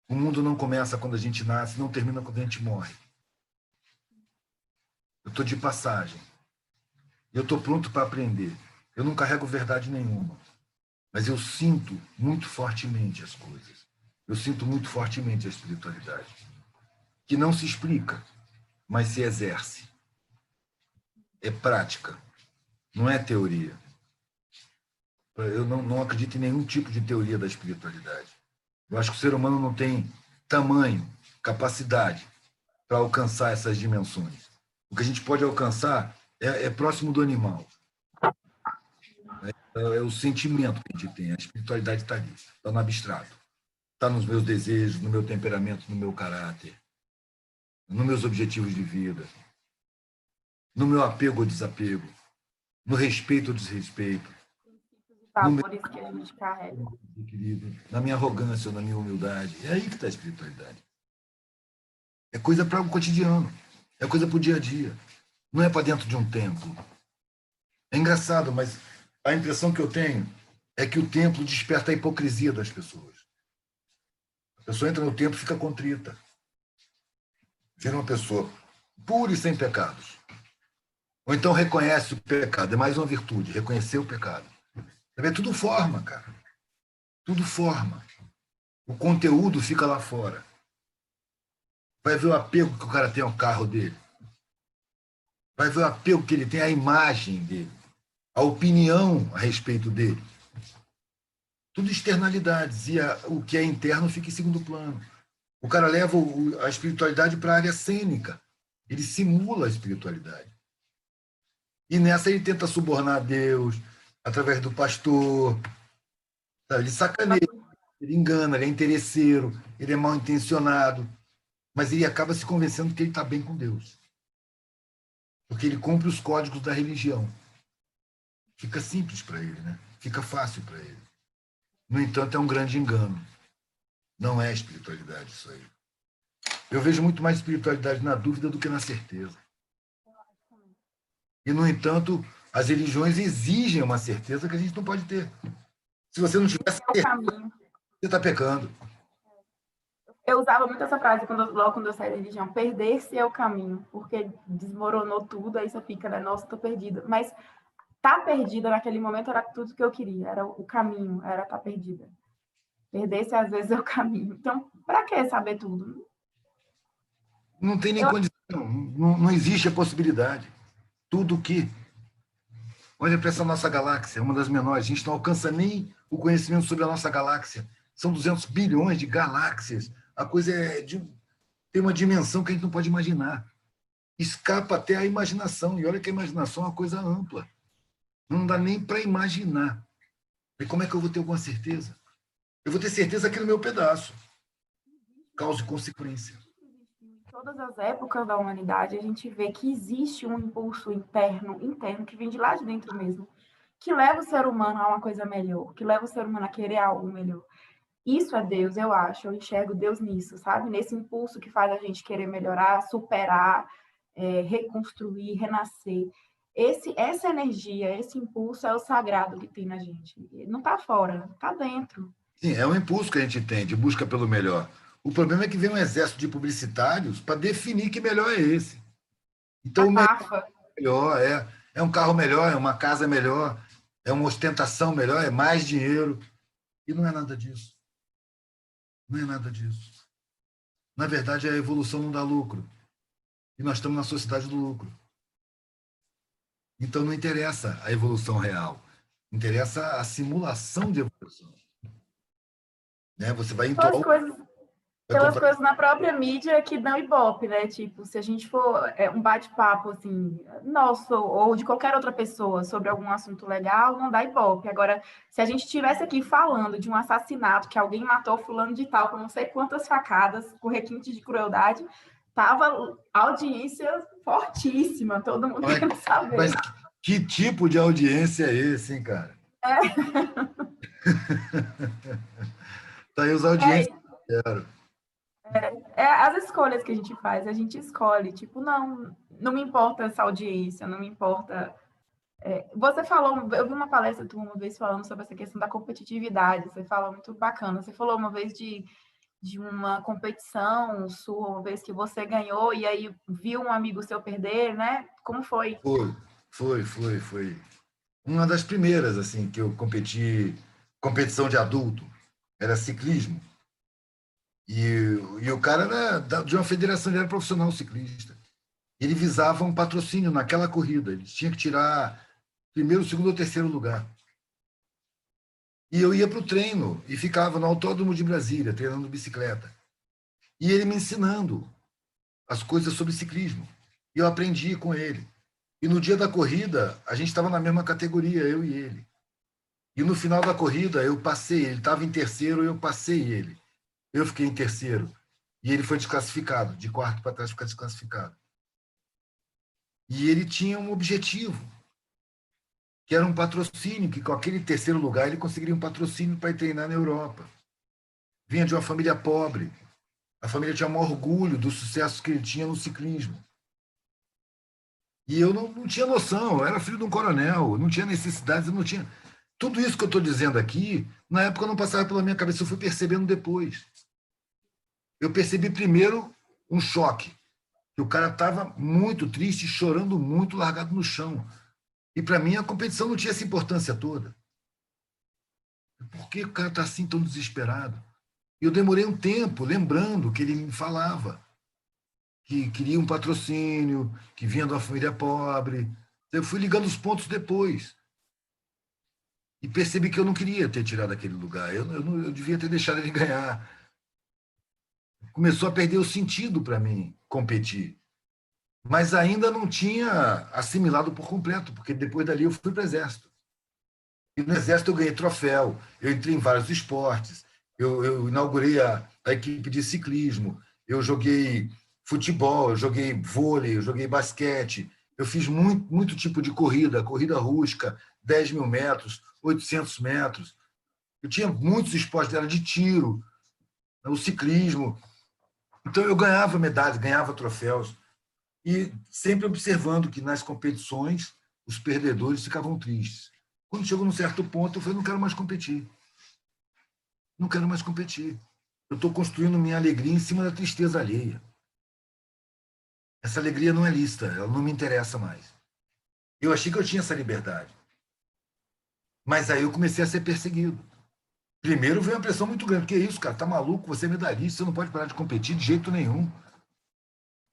O mundo não começa quando a gente nasce, não termina quando a gente morre. Eu estou de passagem. Eu estou pronto para aprender. Eu não carrego verdade nenhuma. Mas eu sinto muito fortemente as coisas. Eu sinto muito fortemente a espiritualidade. Que não se explica, mas se exerce. É prática, não é teoria. Eu não acredito em nenhum tipo de teoria da espiritualidade. Eu acho que o ser humano não tem tamanho, capacidade para alcançar essas dimensões. O que a gente pode alcançar é próximo do animal. É o sentimento que a gente tem. A espiritualidade está ali, está no abstrato. Está nos meus desejos, no meu temperamento, no meu caráter, nos meus objetivos de vida, no meu apego ou desapego, no respeito ou desrespeito, no meu Valores que a gente carrega. equilíbrio, na minha arrogância ou na minha humildade. É aí que está a espiritualidade. É coisa para o cotidiano, é coisa para o dia a dia. Não é para dentro de um templo. É engraçado, mas a impressão que eu tenho é que o templo desperta a hipocrisia das pessoas. A pessoa entra no templo e fica contrita. Vira uma pessoa pura e sem pecados. Ou então reconhece o pecado. É mais uma virtude, reconhecer o pecado. É tudo forma, cara. Tudo forma. O conteúdo fica lá fora. Vai ver o apego que o cara tem ao carro dele. Vai ver o apego que ele tem à imagem dele. A opinião a respeito dele. Tudo externalidades. E o que é interno fica em segundo plano. O cara leva a espiritualidade para a área cênica. Ele simula a espiritualidade. E nessa ele tenta subornar Deus através do pastor. Ele sacaneia, ele engana, ele é interesseiro, ele é mal intencionado. Mas ele acaba se convencendo que ele está bem com Deus. Porque ele cumpre os códigos da religião. Fica simples para ele, né? Fica fácil para ele. No entanto, é um grande engano. Não é espiritualidade isso aí. Eu vejo muito mais espiritualidade na dúvida do que na certeza. E, no entanto, as religiões exigem uma certeza que a gente não pode ter. Se você não tiver certeza, você está pecando. Eu usava muito essa frase logo quando eu saí da religião, perder-se é o caminho, porque desmoronou tudo, aí você fica, né, nossa, tô perdida. Mas tá perdida naquele momento era tudo que eu queria, era o caminho, era tá perdida. Perder-se às vezes é o caminho. Então, para que saber tudo? Não tem nem condição, não existe a possibilidade. Tudo que. Olha para essa nossa galáxia, é uma das menores. A gente não alcança nem o conhecimento sobre a nossa galáxia. São 200 bilhões de galáxias. A coisa tem uma dimensão que a gente não pode imaginar. Escapa até a imaginação. E olha que a imaginação é uma coisa ampla. Não dá nem para imaginar. E como é que eu vou ter alguma certeza? Eu vou ter certeza aqui no meu pedaço. Causa e consequência. Em todas as épocas da humanidade, a gente vê que existe um impulso interno, que vem de lá de dentro mesmo, que leva o ser humano a uma coisa melhor, que leva o ser humano a querer algo melhor. Isso é Deus, eu acho, eu enxergo Deus nisso, sabe? Nesse impulso que faz a gente querer melhorar, superar, reconstruir, renascer. Essa energia, esse impulso é o sagrado que tem na gente. Não está fora, está dentro. Sim, é um impulso que a gente tem de busca pelo melhor. O problema é que vem um exército de publicitários para definir que melhor é esse. Então, o melhor é um carro melhor, é uma casa melhor, é uma ostentação melhor, é mais dinheiro. E não é nada disso. Não é nada disso. Na verdade, a evolução não dá lucro. E nós estamos na sociedade do lucro. Então, não interessa a evolução real. Interessa a simulação de evolução. Né? Você vai entoar... Pelas coisas na própria mídia que dão ibope, né? Tipo, se a gente for um bate-papo, assim, nosso ou de qualquer outra pessoa sobre algum assunto legal, não dá ibope. Agora, se a gente estivesse aqui falando de um assassinato, que alguém matou fulano de tal com não sei quantas facadas, com requinte de crueldade, tava audiência fortíssima, todo mundo querendo saber. Mas que tipo de audiência é esse, hein, cara? Tá aí os audiências que eu quero. As escolhas que a gente faz, a gente escolhe, tipo, não, não me importa essa audiência, não me importa. Você falou, eu vi uma palestra tua uma vez falando sobre essa questão da competitividade, você fala muito bacana. Você falou uma vez de uma competição sua, uma vez que você ganhou e aí viu um amigo seu perder, né? Como foi? Foi. Uma das primeiras, assim, que eu competi, competição de adulto, era ciclismo. E o cara era de uma federação, ele era profissional ciclista. Ele visava um patrocínio naquela corrida. Ele tinha que tirar primeiro, segundo ou terceiro lugar. E eu ia para o treino e ficava no Autódromo de Brasília, treinando bicicleta. E ele me ensinando as coisas sobre ciclismo. E eu aprendi com ele. E no dia da corrida, a gente estava na mesma categoria, eu e ele. E no final da corrida, eu passei. Ele estava em terceiro e eu passei ele. Eu fiquei em terceiro. E ele foi desclassificado, de quarto para trás, ficar desclassificado. E ele tinha um objetivo, que era um patrocínio, que com aquele terceiro lugar ele conseguiria um patrocínio para ir treinar na Europa. Vinha de uma família pobre. A família tinha o maior orgulho do sucesso que ele tinha no ciclismo. E eu não tinha noção, eu era filho de um coronel, não tinha necessidades, eu não tinha. Tudo isso que eu estou dizendo aqui, na época não passava pela minha cabeça, eu fui percebendo depois. Eu percebi primeiro um choque, que o cara estava muito triste, chorando muito, largado no chão. E para mim a competição não tinha essa importância toda. Por que o cara está assim tão desesperado? E eu demorei um tempo lembrando que ele me falava que queria um patrocínio, que vinha de uma família pobre. Eu fui ligando os pontos depois. E percebi que eu não queria ter tirado aquele lugar. Eu devia ter deixado ele ganhar. Começou a perder o sentido para mim competir. Mas ainda não tinha assimilado por completo, porque depois dali eu fui para o Exército. E no Exército eu ganhei troféu, eu entrei em vários esportes, eu inaugurei a equipe de ciclismo, eu joguei futebol, eu joguei vôlei, eu joguei basquete, eu fiz muito tipo de corrida rústica, 10 mil metros, 800 metros. Eu tinha muitos esportes, era de tiro, o ciclismo. Então eu ganhava medalhas, ganhava troféus, e sempre observando que nas competições os perdedores ficavam tristes. Quando chegou num certo ponto, eu falei, não quero mais competir. Não quero mais competir. Eu estou construindo minha alegria em cima da tristeza alheia. Essa alegria não é lícita, ela não me interessa mais. Eu achei que eu tinha essa liberdade. Mas aí eu comecei a ser perseguido. Primeiro veio uma pressão muito grande. Que isso, cara? Tá maluco? Você é medalhista, você não pode parar de competir de jeito nenhum.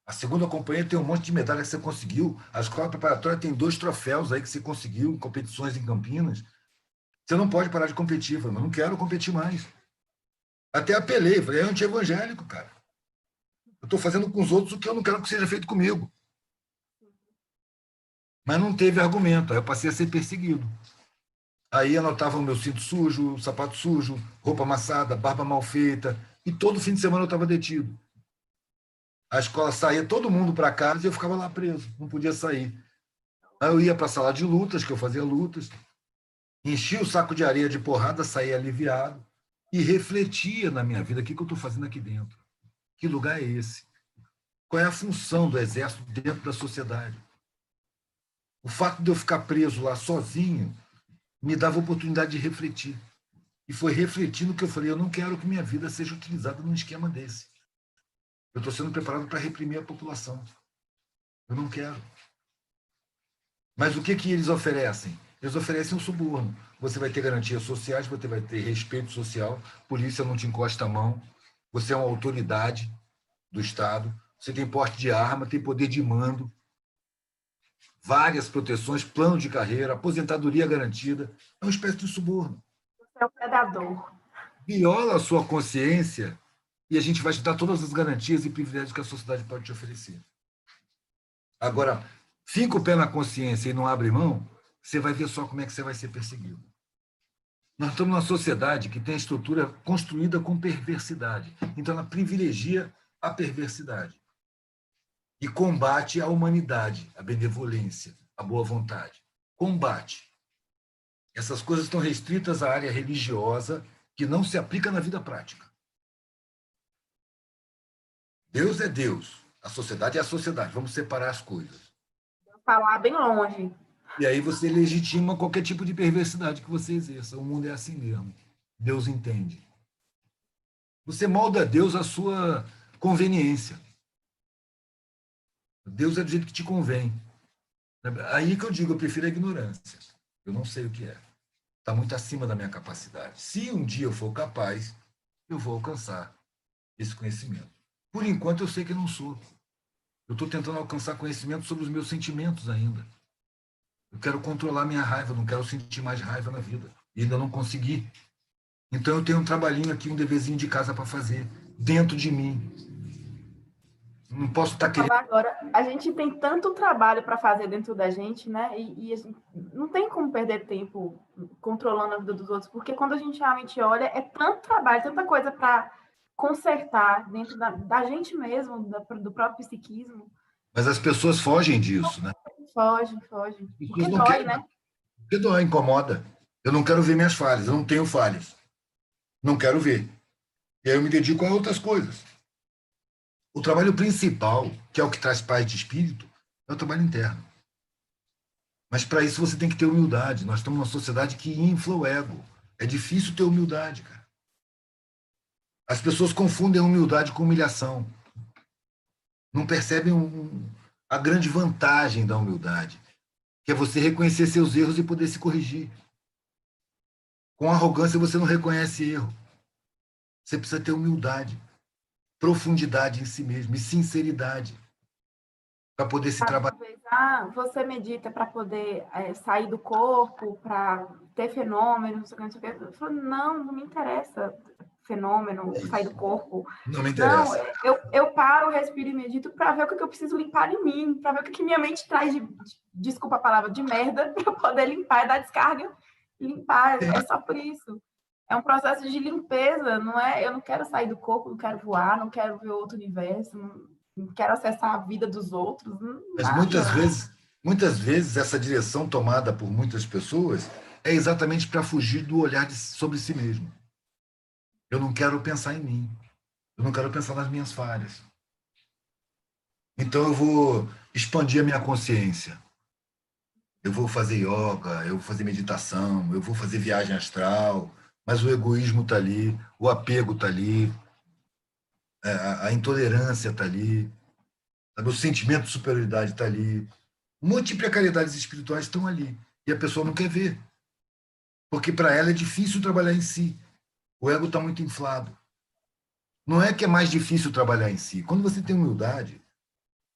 A segunda companhia tem um monte de medalha que você conseguiu. A escola preparatória tem 2 troféus aí que você conseguiu em competições em Campinas. Você não pode parar de competir. Eu falei, mas não quero competir mais. Até apelei, falei, é anti-evangélico, cara. Eu estou fazendo com os outros o que eu não quero que seja feito comigo. Mas não teve argumento, aí eu passei a ser perseguido. Aí anotavam o meu cinto sujo, sapato sujo, roupa amassada, barba mal feita, e todo fim de semana eu estava detido. A escola saía todo mundo para casa e eu ficava lá preso, não podia sair. Aí eu ia para a sala de lutas, que eu fazia lutas, enchia o saco de areia de porrada, saía aliviado e refletia na minha vida, o que eu estou fazendo aqui dentro? Que lugar é esse? Qual é a função do exército dentro da sociedade? O fato de eu ficar preso lá sozinho me dava a oportunidade de refletir. E foi refletindo que eu falei, eu não quero que minha vida seja utilizada num esquema desse. Eu estou sendo preparado para reprimir a população. Eu não quero. Mas o que eles oferecem? Eles oferecem um suborno. Você vai ter garantias sociais, você vai ter respeito social, polícia não te encosta a mão, você é uma autoridade do Estado, você tem porte de arma, tem poder de mando, várias proteções, plano de carreira, aposentadoria garantida. É uma espécie de suborno. Você é o predador. Viola a sua consciência e a gente vai te dar todas as garantias e privilégios que a sociedade pode te oferecer. Agora, fica o pé na consciência e não abre mão, você vai ver só como é que você vai ser perseguido. Nós estamos numa sociedade que tem a estrutura construída com perversidade. Então, ela privilegia a perversidade e combate a humanidade, a benevolência, a boa vontade. Combate. Essas coisas estão restritas à área religiosa, que não se aplica na vida prática. Deus é Deus. A sociedade é a sociedade. Vamos separar as coisas. Falar bem longe. E aí você legitima qualquer tipo de perversidade que você exerça. O mundo é assim mesmo. Deus entende. Você molda Deus à sua conveniência. Deus é do jeito que te convém. Aí que eu digo, eu prefiro a ignorância. Eu não sei o que é. Está muito acima da minha capacidade. Se um dia eu for capaz, eu vou alcançar esse conhecimento. Por enquanto, eu sei que eu não sou. Eu estou tentando alcançar conhecimento sobre os meus sentimentos ainda. Eu quero controlar minha raiva, não quero sentir mais raiva na vida. E ainda não consegui. Então, eu tenho um trabalhinho aqui, um deverzinho de casa para fazer, dentro de mim. Não posso estar querendo. Agora, a gente tem tanto trabalho para fazer dentro da gente, né? E a gente não tem como perder tempo controlando a vida dos outros, porque quando a gente realmente olha, é tanto trabalho, tanta coisa para consertar dentro da gente mesmo, do próprio psiquismo. Mas as pessoas fogem disso, né? Foge. As pessoas Porque não dói, querem, né? porque dói, incomoda. Eu não quero ver minhas falhas, eu não tenho falhas. Não quero ver. E aí eu me dedico a outras coisas. O trabalho principal, que é o que traz paz de espírito, é o trabalho interno. Mas para isso você tem que ter humildade. Nós estamos numa sociedade que infla o ego. É difícil ter humildade, cara. As pessoas confundem humildade com humilhação. Não percebem a grande vantagem da humildade, que é você reconhecer seus erros e poder se corrigir. Com arrogância você não reconhece erro. Você precisa ter humildade, profundidade em si mesmo e sinceridade para poder se trabalhar. Você medita para poder sair do corpo, para ter fenômenos, não sei o que. Eu falo, não me interessa fenômeno, sair do corpo. Não me Não, interessa. eu paro, respiro e medito para ver o que eu preciso limpar em mim, para ver o que minha mente traz desculpa a palavra, de merda, para eu poder limpar, dar descarga e limpar. É só por isso. É um processo de limpeza, não é? Eu não quero sair do corpo, não quero voar, não quero ver outro universo, não quero acessar a vida dos outros, Mas nada. muitas vezes essa direção tomada por muitas pessoas é exatamente para fugir do olhar sobre si mesmo. Eu não quero pensar em mim. Eu não quero pensar nas minhas falhas. Então eu vou expandir a minha consciência. Eu vou fazer yoga, eu vou fazer meditação, eu vou fazer viagem astral, mas o egoísmo está ali, o apego está ali, a intolerância está ali, sabe? O sentimento de superioridade está ali. Um monte de precariedades espirituais estão ali. E a pessoa não quer ver. Porque para ela é difícil trabalhar em si. O ego está muito inflado. Não é que é mais difícil trabalhar em si. Quando você tem humildade,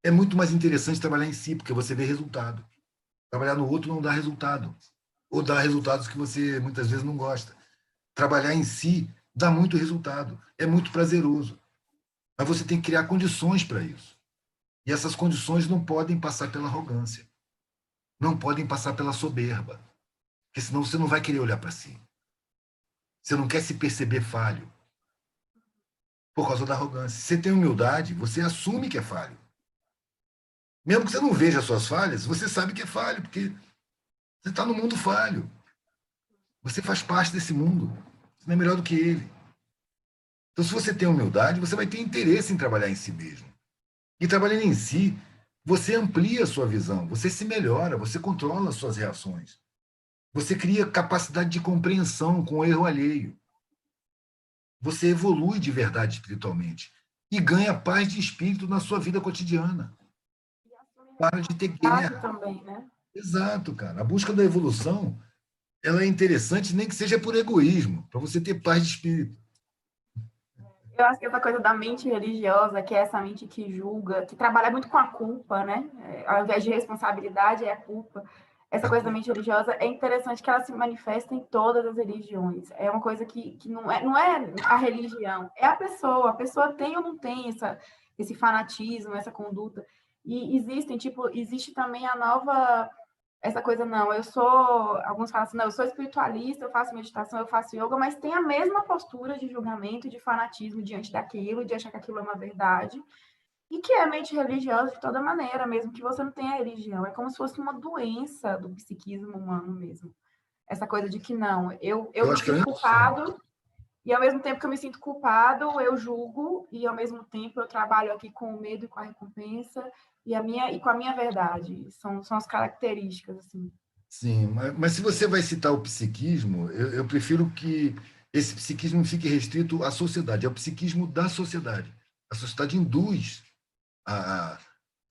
é muito mais interessante trabalhar em si, porque você vê resultado. Trabalhar no outro não dá resultado. Ou dá resultados que você muitas vezes não gosta. Trabalhar em si dá muito resultado. É muito prazeroso. Mas você tem que criar condições para isso. E essas condições não podem passar pela arrogância. Não podem passar pela soberba. Porque senão você não vai querer olhar para si. Você não quer se perceber falho por causa da arrogância. Se você tem humildade, você assume que é falho. Mesmo que você não veja as suas falhas, você sabe que é falho, porque você está no mundo falho. Você faz parte desse mundo. Você não é melhor do que ele. Então, se você tem humildade, você vai ter interesse em trabalhar em si mesmo. E trabalhando em si, você amplia a sua visão, você se melhora, você controla as suas reações. Você cria capacidade de compreensão com o erro alheio. Você evolui de verdade espiritualmente e ganha paz de espírito na sua vida cotidiana. Para de ter guerra. Também, né? Exato, cara. A busca da evolução, ela é interessante, nem que seja por egoísmo, para você ter paz de espírito. Eu acho que essa coisa da mente religiosa, que é essa mente que julga, que trabalha muito com a culpa, né? Ao invés de responsabilidade, é a culpa. Essa coisa da mente religiosa é interessante que ela se manifesta em todas as religiões. É uma coisa que não é a religião, é a pessoa. A pessoa tem ou não tem esse fanatismo, essa conduta. E existe também a nova essa coisa, não, alguns falam assim, não, eu sou espiritualista, eu faço meditação, eu faço yoga, mas tem a mesma postura de julgamento e de fanatismo diante daquilo, de achar que aquilo é uma verdade, e que é mente religiosa de toda maneira, mesmo que você não tenha religião. É como se fosse uma doença do psiquismo humano mesmo. Essa coisa de que não, eu Eu me acho que é uma sinto indução. culpado E ao mesmo tempo que eu me sinto culpado, eu julgo, e ao mesmo tempo eu trabalho aqui com o medo e com a recompensa, e com a minha verdade. São as características, assim. Sim, mas se você vai citar o psiquismo, eu prefiro que esse psiquismo fique restrito à sociedade, é o psiquismo da sociedade. A sociedade induz a,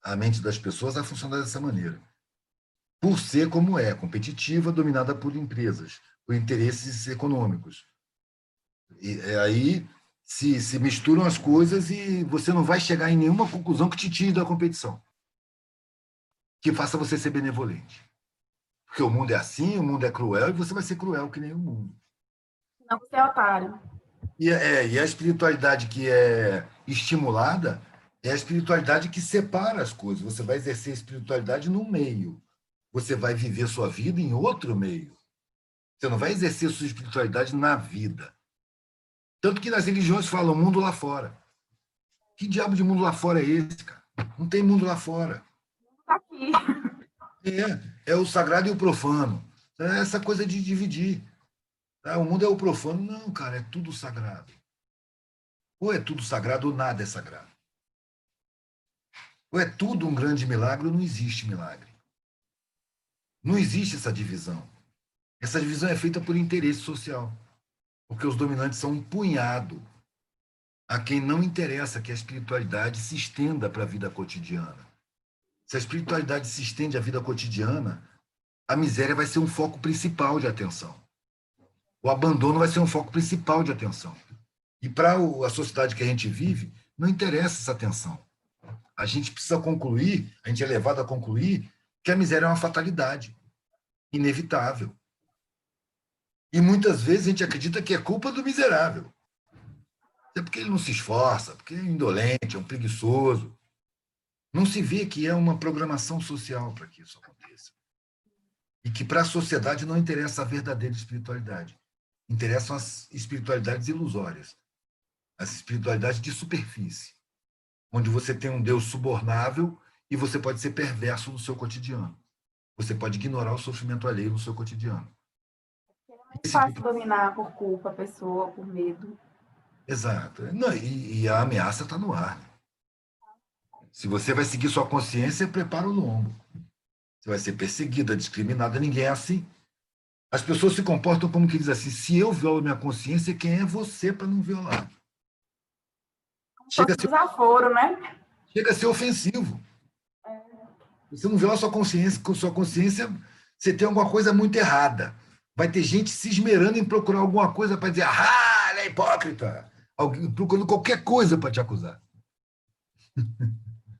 a mente das pessoas a funcionar dessa maneira, por ser como é, competitiva, dominada por empresas, por interesses econômicos. E aí se misturam as coisas e você não vai chegar em nenhuma conclusão que te tire da competição, que faça você ser benevolente. Porque o mundo é assim, o mundo é cruel, e você vai ser cruel que nem o mundo. Não, você é otário. E a espiritualidade que é estimulada é a espiritualidade que separa as coisas. Você vai exercer a espiritualidade num meio. Você vai viver sua vida em outro meio. Você não vai exercer sua espiritualidade na vida. Tanto que nas religiões falam mundo lá fora. Que diabo de mundo lá fora é esse, cara? Não tem mundo lá fora. Tá aqui. É o sagrado e o profano. É essa coisa de dividir. Tá? O mundo é o profano. Não, cara, é tudo sagrado. Ou é tudo sagrado ou nada é sagrado. Ou é tudo um grande milagre ou não existe milagre. Não existe essa divisão. Essa divisão é feita por interesse social. Porque os dominantes são um punhado a quem não interessa que a espiritualidade se estenda para a vida cotidiana. Se a espiritualidade se estende à vida cotidiana, a miséria vai ser um foco principal de atenção. O abandono vai ser um foco principal de atenção. E para a sociedade que a gente vive, não interessa essa atenção. A gente precisa concluir, a gente é levado a concluir que a miséria é uma fatalidade, inevitável. E muitas vezes a gente acredita que é culpa do miserável. É porque ele não se esforça, porque é indolente, é um preguiçoso. Não se vê que é uma programação social para que isso aconteça. E que para a sociedade não interessa a verdadeira espiritualidade. Interessam as espiritualidades ilusórias, as espiritualidades de superfície, onde você tem um Deus subornável e você pode ser perverso no seu cotidiano. Você pode ignorar o sofrimento alheio no seu cotidiano. É fácil dominar por culpa a pessoa, por medo. Exato. Não, e a ameaça está no ar. Se você vai seguir sua consciência, prepara o lombo. Você vai ser perseguida, discriminada, ninguém é assim. As pessoas se comportam como que diz assim, se eu violo minha consciência, quem é você para não violar? Chega a ser desaforo, né? Chega a ser ofensivo. Você não viola sua consciência, com sua consciência, você tem alguma coisa muito errada. Vai ter gente se esmerando em procurar alguma coisa para dizer, ah, ela é hipócrita. Alguém procurando qualquer coisa para te acusar.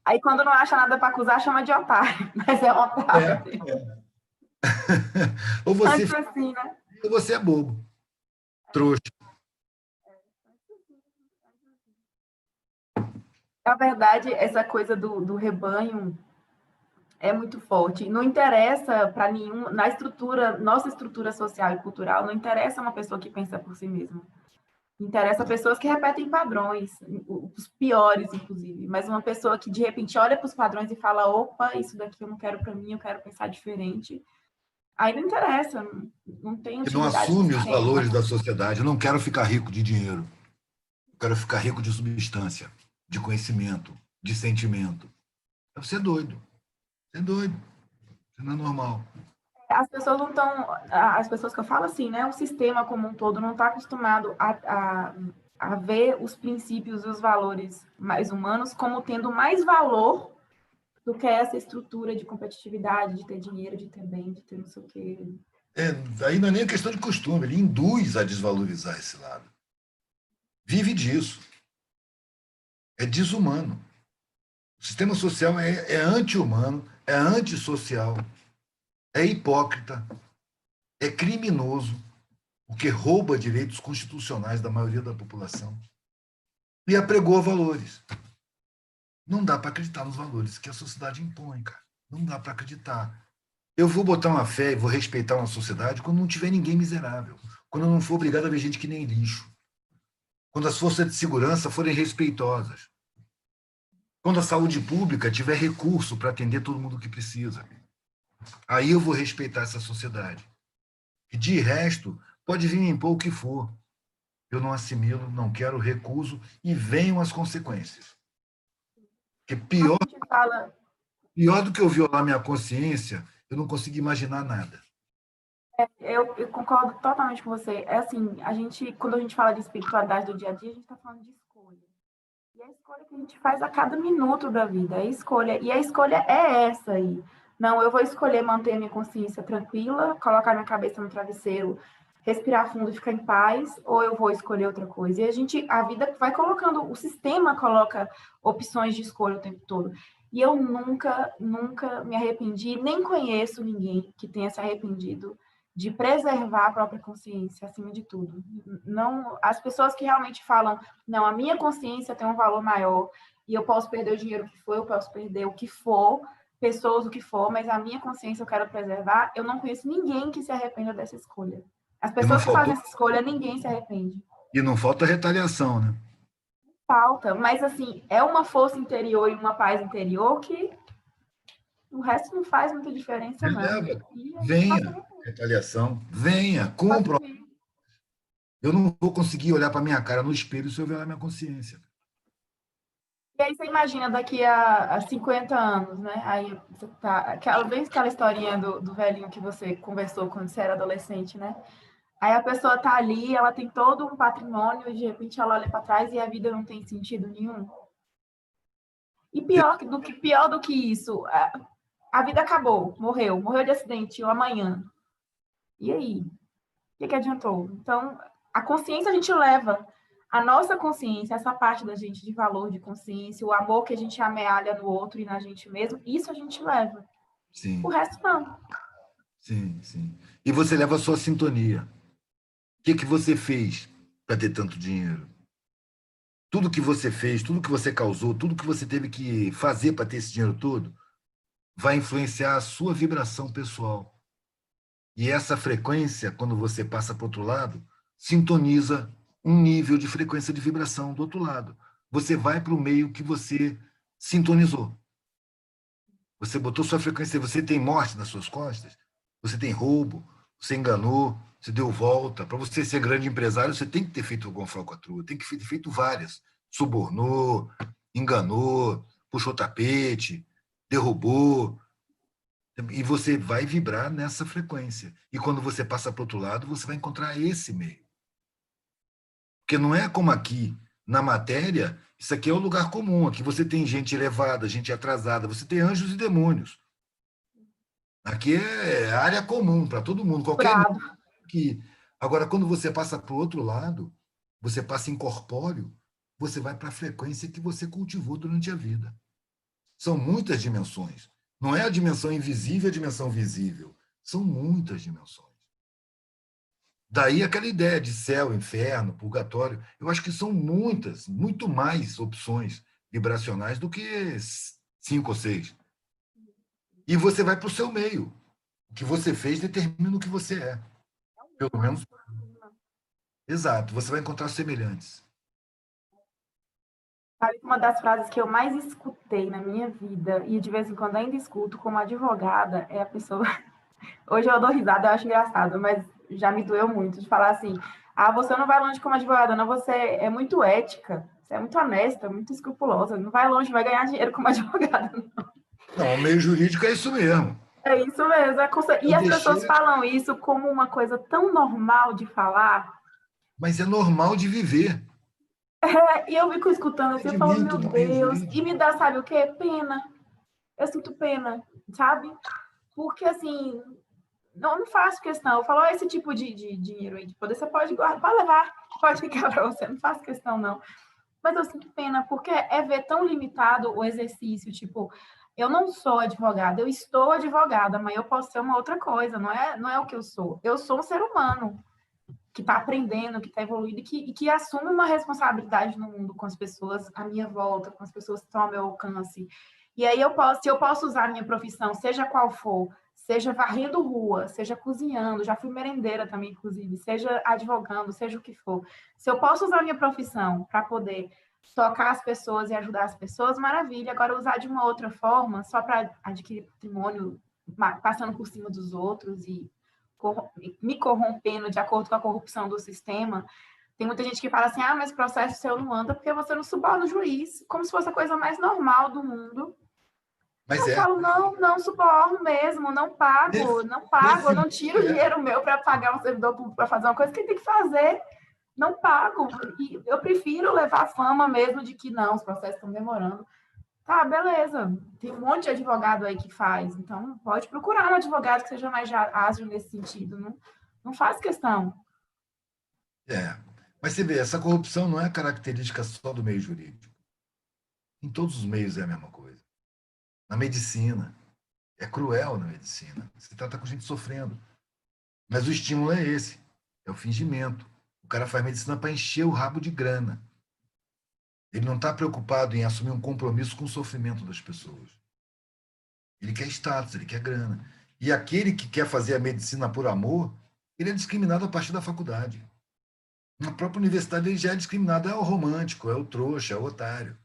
Aí, quando não acha nada para acusar, chama de otário. Mas é otário. Ou você, assim, né? ou você é bobo, trouxa. Na verdade, essa coisa do rebanho é muito forte. Não interessa para nenhum, na estrutura, nossa estrutura social e cultural, não interessa uma pessoa que pensa por si mesma. Interessa pessoas que repetem padrões, os piores, inclusive. Mas uma pessoa que, de repente, olha para os padrões e fala, opa, isso daqui eu não quero para mim, eu quero pensar diferente. Aí não interessa, não tem Que não utilidade. assume os valores da sociedade. Eu não quero ficar rico de dinheiro. Eu quero ficar rico de substância, de conhecimento, de sentimento. Você é doido. Você é doido. Você não é normal. As pessoas não estão... As pessoas que eu falo assim, né? O sistema como um todo não está acostumado a ver os princípios e os valores mais humanos como tendo mais valor do que essa estrutura de competitividade, de ter dinheiro, de ter bem, de ter não sei o quê. Aí não é nem questão de costume, ele induz a desvalorizar esse lado. Vive disso. É desumano. O sistema social é anti-humano, é antissocial, é hipócrita, é criminoso, porque rouba direitos constitucionais da maioria da população e apregou valores. Não dá para acreditar nos valores que a sociedade impõe, cara. Não dá para acreditar. Eu vou botar uma fé e vou respeitar uma sociedade quando não tiver ninguém miserável, quando eu não for obrigado a ver gente que nem lixo, quando as forças de segurança forem respeitosas, quando a saúde pública tiver recurso para atender todo mundo que precisa. Aí eu vou respeitar essa sociedade. E de resto, pode vir me impor o que for. eu não assimilo, não quero, recuso, e venham as consequências. Porque A gente fala, pior do que eu violar minha consciência, eu não consigo imaginar nada. eu concordo totalmente com você. É assim, quando a gente fala de espiritualidade do dia a dia, a gente está falando de escolha. E a escolha que a gente faz a cada minuto da vida, é a escolha. E a escolha é essa aí. Não, eu vou escolher manter minha consciência tranquila, colocar minha cabeça no travesseiro, respirar fundo e ficar em paz, ou eu vou escolher outra coisa. E a vida vai colocando, o sistema coloca opções de escolha o tempo todo. E eu nunca me arrependi, nem conheço ninguém que tenha se arrependido de preservar a própria consciência acima de tudo. Não, as pessoas que realmente falam, não, a minha consciência tem um valor maior e eu posso perder o dinheiro que for, eu posso perder o que for, pessoas, o que for, mas a minha consciência eu quero preservar. Eu não conheço ninguém que se arrependa dessa escolha. As E não pessoas que fazem faltou, essa escolha, ninguém se arrepende. e não falta retaliação, né? Falta, mas assim, é uma força interior e uma paz interior que o resto não faz muita diferença, não. Releva, E a gente passa venha, retaliação, venha, pode cumpra. vir. Eu não vou conseguir olhar para minha cara no espelho se eu violar minha consciência. E aí você imagina daqui a 50 anos, né? Aí você tá. Aquela historinha do velhinho que você conversou quando você era adolescente, né? Aí a pessoa tá ali, ela tem todo um patrimônio, e de repente ela olha para trás e a vida não tem sentido nenhum. E pior do que isso, a vida acabou, morreu de acidente, ou amanhã. E aí? O que adiantou? Então, a consciência a gente leva. A nossa consciência, essa parte da gente de valor, de consciência, o amor que a gente amealha no outro e na gente mesmo, isso a gente leva. O Sim, resto não. sim, sim. E você leva a sua sintonia. O que você fez para ter tanto dinheiro? Tudo que você fez, tudo que você causou, tudo que você teve que fazer para ter esse dinheiro todo, vai influenciar a sua vibração pessoal. E essa frequência, quando você passa para o outro lado, sintoniza um nível de frequência de vibração do outro lado. Você vai para o meio que você sintonizou. Você botou sua frequência, você tem morte nas suas costas, você tem roubo, você enganou, você deu volta. Para você ser grande empresário, você tem que ter feito alguma falcatrua, tem que ter feito várias. Subornou, enganou, puxou tapete, derrubou. E você vai vibrar nessa frequência. E quando você passa para o outro lado, você vai encontrar esse meio. Porque não é como aqui, na matéria, isso aqui é o lugar comum. Aqui você tem gente elevada, gente atrasada, você tem anjos e demônios. Aqui é área comum para todo mundo, qualquer nível Bravo. que. Agora, quando você passa para o outro lado, você passa incorpóreo, você vai para a frequência que você cultivou durante a vida. São muitas dimensões. Não é a dimensão invisível, a dimensão visível. São muitas dimensões. Daí aquela ideia de céu, inferno, purgatório. Eu acho que são muitas, muito mais opções vibracionais do que 5 ou 6. E você vai para o seu meio. O que você fez determina o que você é. Pelo menos, exato. Você vai encontrar semelhantes. Sabe que uma das frases que eu mais escutei na minha vida, e de vez em quando ainda escuto como advogada, é a pessoa. Hoje eu dou risada, eu acho engraçado, mas já me doeu muito de falar assim: ah, você não vai longe como advogada, não, você é muito ética, você é muito honesta, muito escrupulosa, não vai longe, vai ganhar dinheiro como advogada. Não, o meio jurídico é isso mesmo. É isso mesmo. E Eu as deixei, pessoas falam isso como uma coisa tão normal de falar. mas é normal de viver. E eu fico escutando assim, eu falo, Entendimento meu do meio Deus, e jurídico. me dá, sabe o quê? Pena. Eu sinto pena, sabe? Porque assim, não faço questão. Eu falo, esse tipo de dinheiro aí de poder, você pode guardar, pode levar, pode ficar para você, não faço questão, não. Mas eu sinto pena, porque é ver tão limitado o exercício, tipo, eu não sou advogada, eu estou advogada, mas eu posso ser uma outra coisa, não é o que eu sou. Eu sou um ser humano que está aprendendo, que está evoluindo e que assume uma responsabilidade no mundo com as pessoas à minha volta, com as pessoas que estão ao meu alcance. E aí se eu posso usar a minha profissão, seja qual for, seja varrendo rua, seja cozinhando, já fui merendeira também, inclusive, seja advogando, seja o que for. Se eu posso usar a minha profissão para poder tocar as pessoas e ajudar as pessoas, maravilha. Agora, usar de uma outra forma, só para adquirir patrimônio, passando por cima dos outros e me corrompendo de acordo com a corrupção do sistema, Tem muita gente que fala assim, mas o processo seu não anda porque você não suborna o juiz, como se fosse a coisa mais normal do mundo. Mas Eu falo, não suborno mesmo, não pago, eu não tiro dinheiro meu para pagar um servidor público para fazer uma coisa que ele tem que fazer, não pago. E eu prefiro levar a fama mesmo de que não, os processos estão demorando. Tá, beleza. Tem um monte de advogado aí que faz, então pode procurar um advogado que seja mais ágil nesse sentido, não faz questão. Mas você vê, essa corrupção não é característica só do meio jurídico. Em todos os meios é a mesma coisa. Na medicina, é cruel na medicina. Você trata com gente sofrendo. Mas o estímulo é esse, é o fingimento. O cara faz medicina para encher o rabo de grana. Ele não está preocupado em assumir um compromisso com o sofrimento das pessoas. Ele quer status, ele quer grana. E aquele que quer fazer a medicina por amor, ele é discriminado a partir da faculdade. Na própria universidade ele já é discriminado, é o romântico, é o trouxa, é o otário.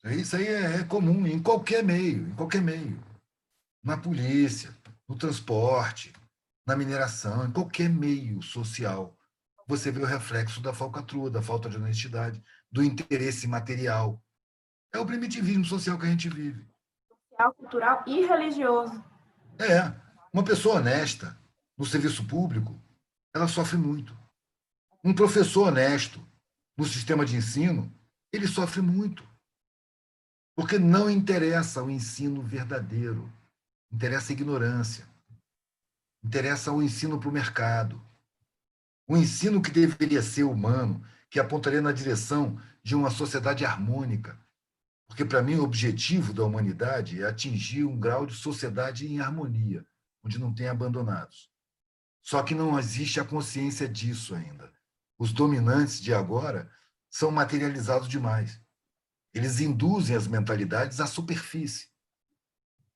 Isso aí é comum em qualquer meio, em qualquer meio. Na polícia, no transporte, na mineração, em qualquer meio social. Você vê o reflexo da falcatrua, da falta de honestidade, do interesse material. É o primitivismo social que a gente vive. Social, cultural e religioso. Uma pessoa honesta no serviço público, ela sofre muito. Um professor honesto no sistema de ensino, ele sofre muito. Porque não interessa o ensino verdadeiro, interessa a ignorância, interessa o ensino para o mercado. O ensino que deveria ser humano, que apontaria na direção de uma sociedade harmônica. Porque, para mim, o objetivo da humanidade é atingir um grau de sociedade em harmonia, onde não tem abandonados. Só que não existe a consciência disso ainda. Os dominantes de agora são materializados demais. Eles induzem as mentalidades à superfície.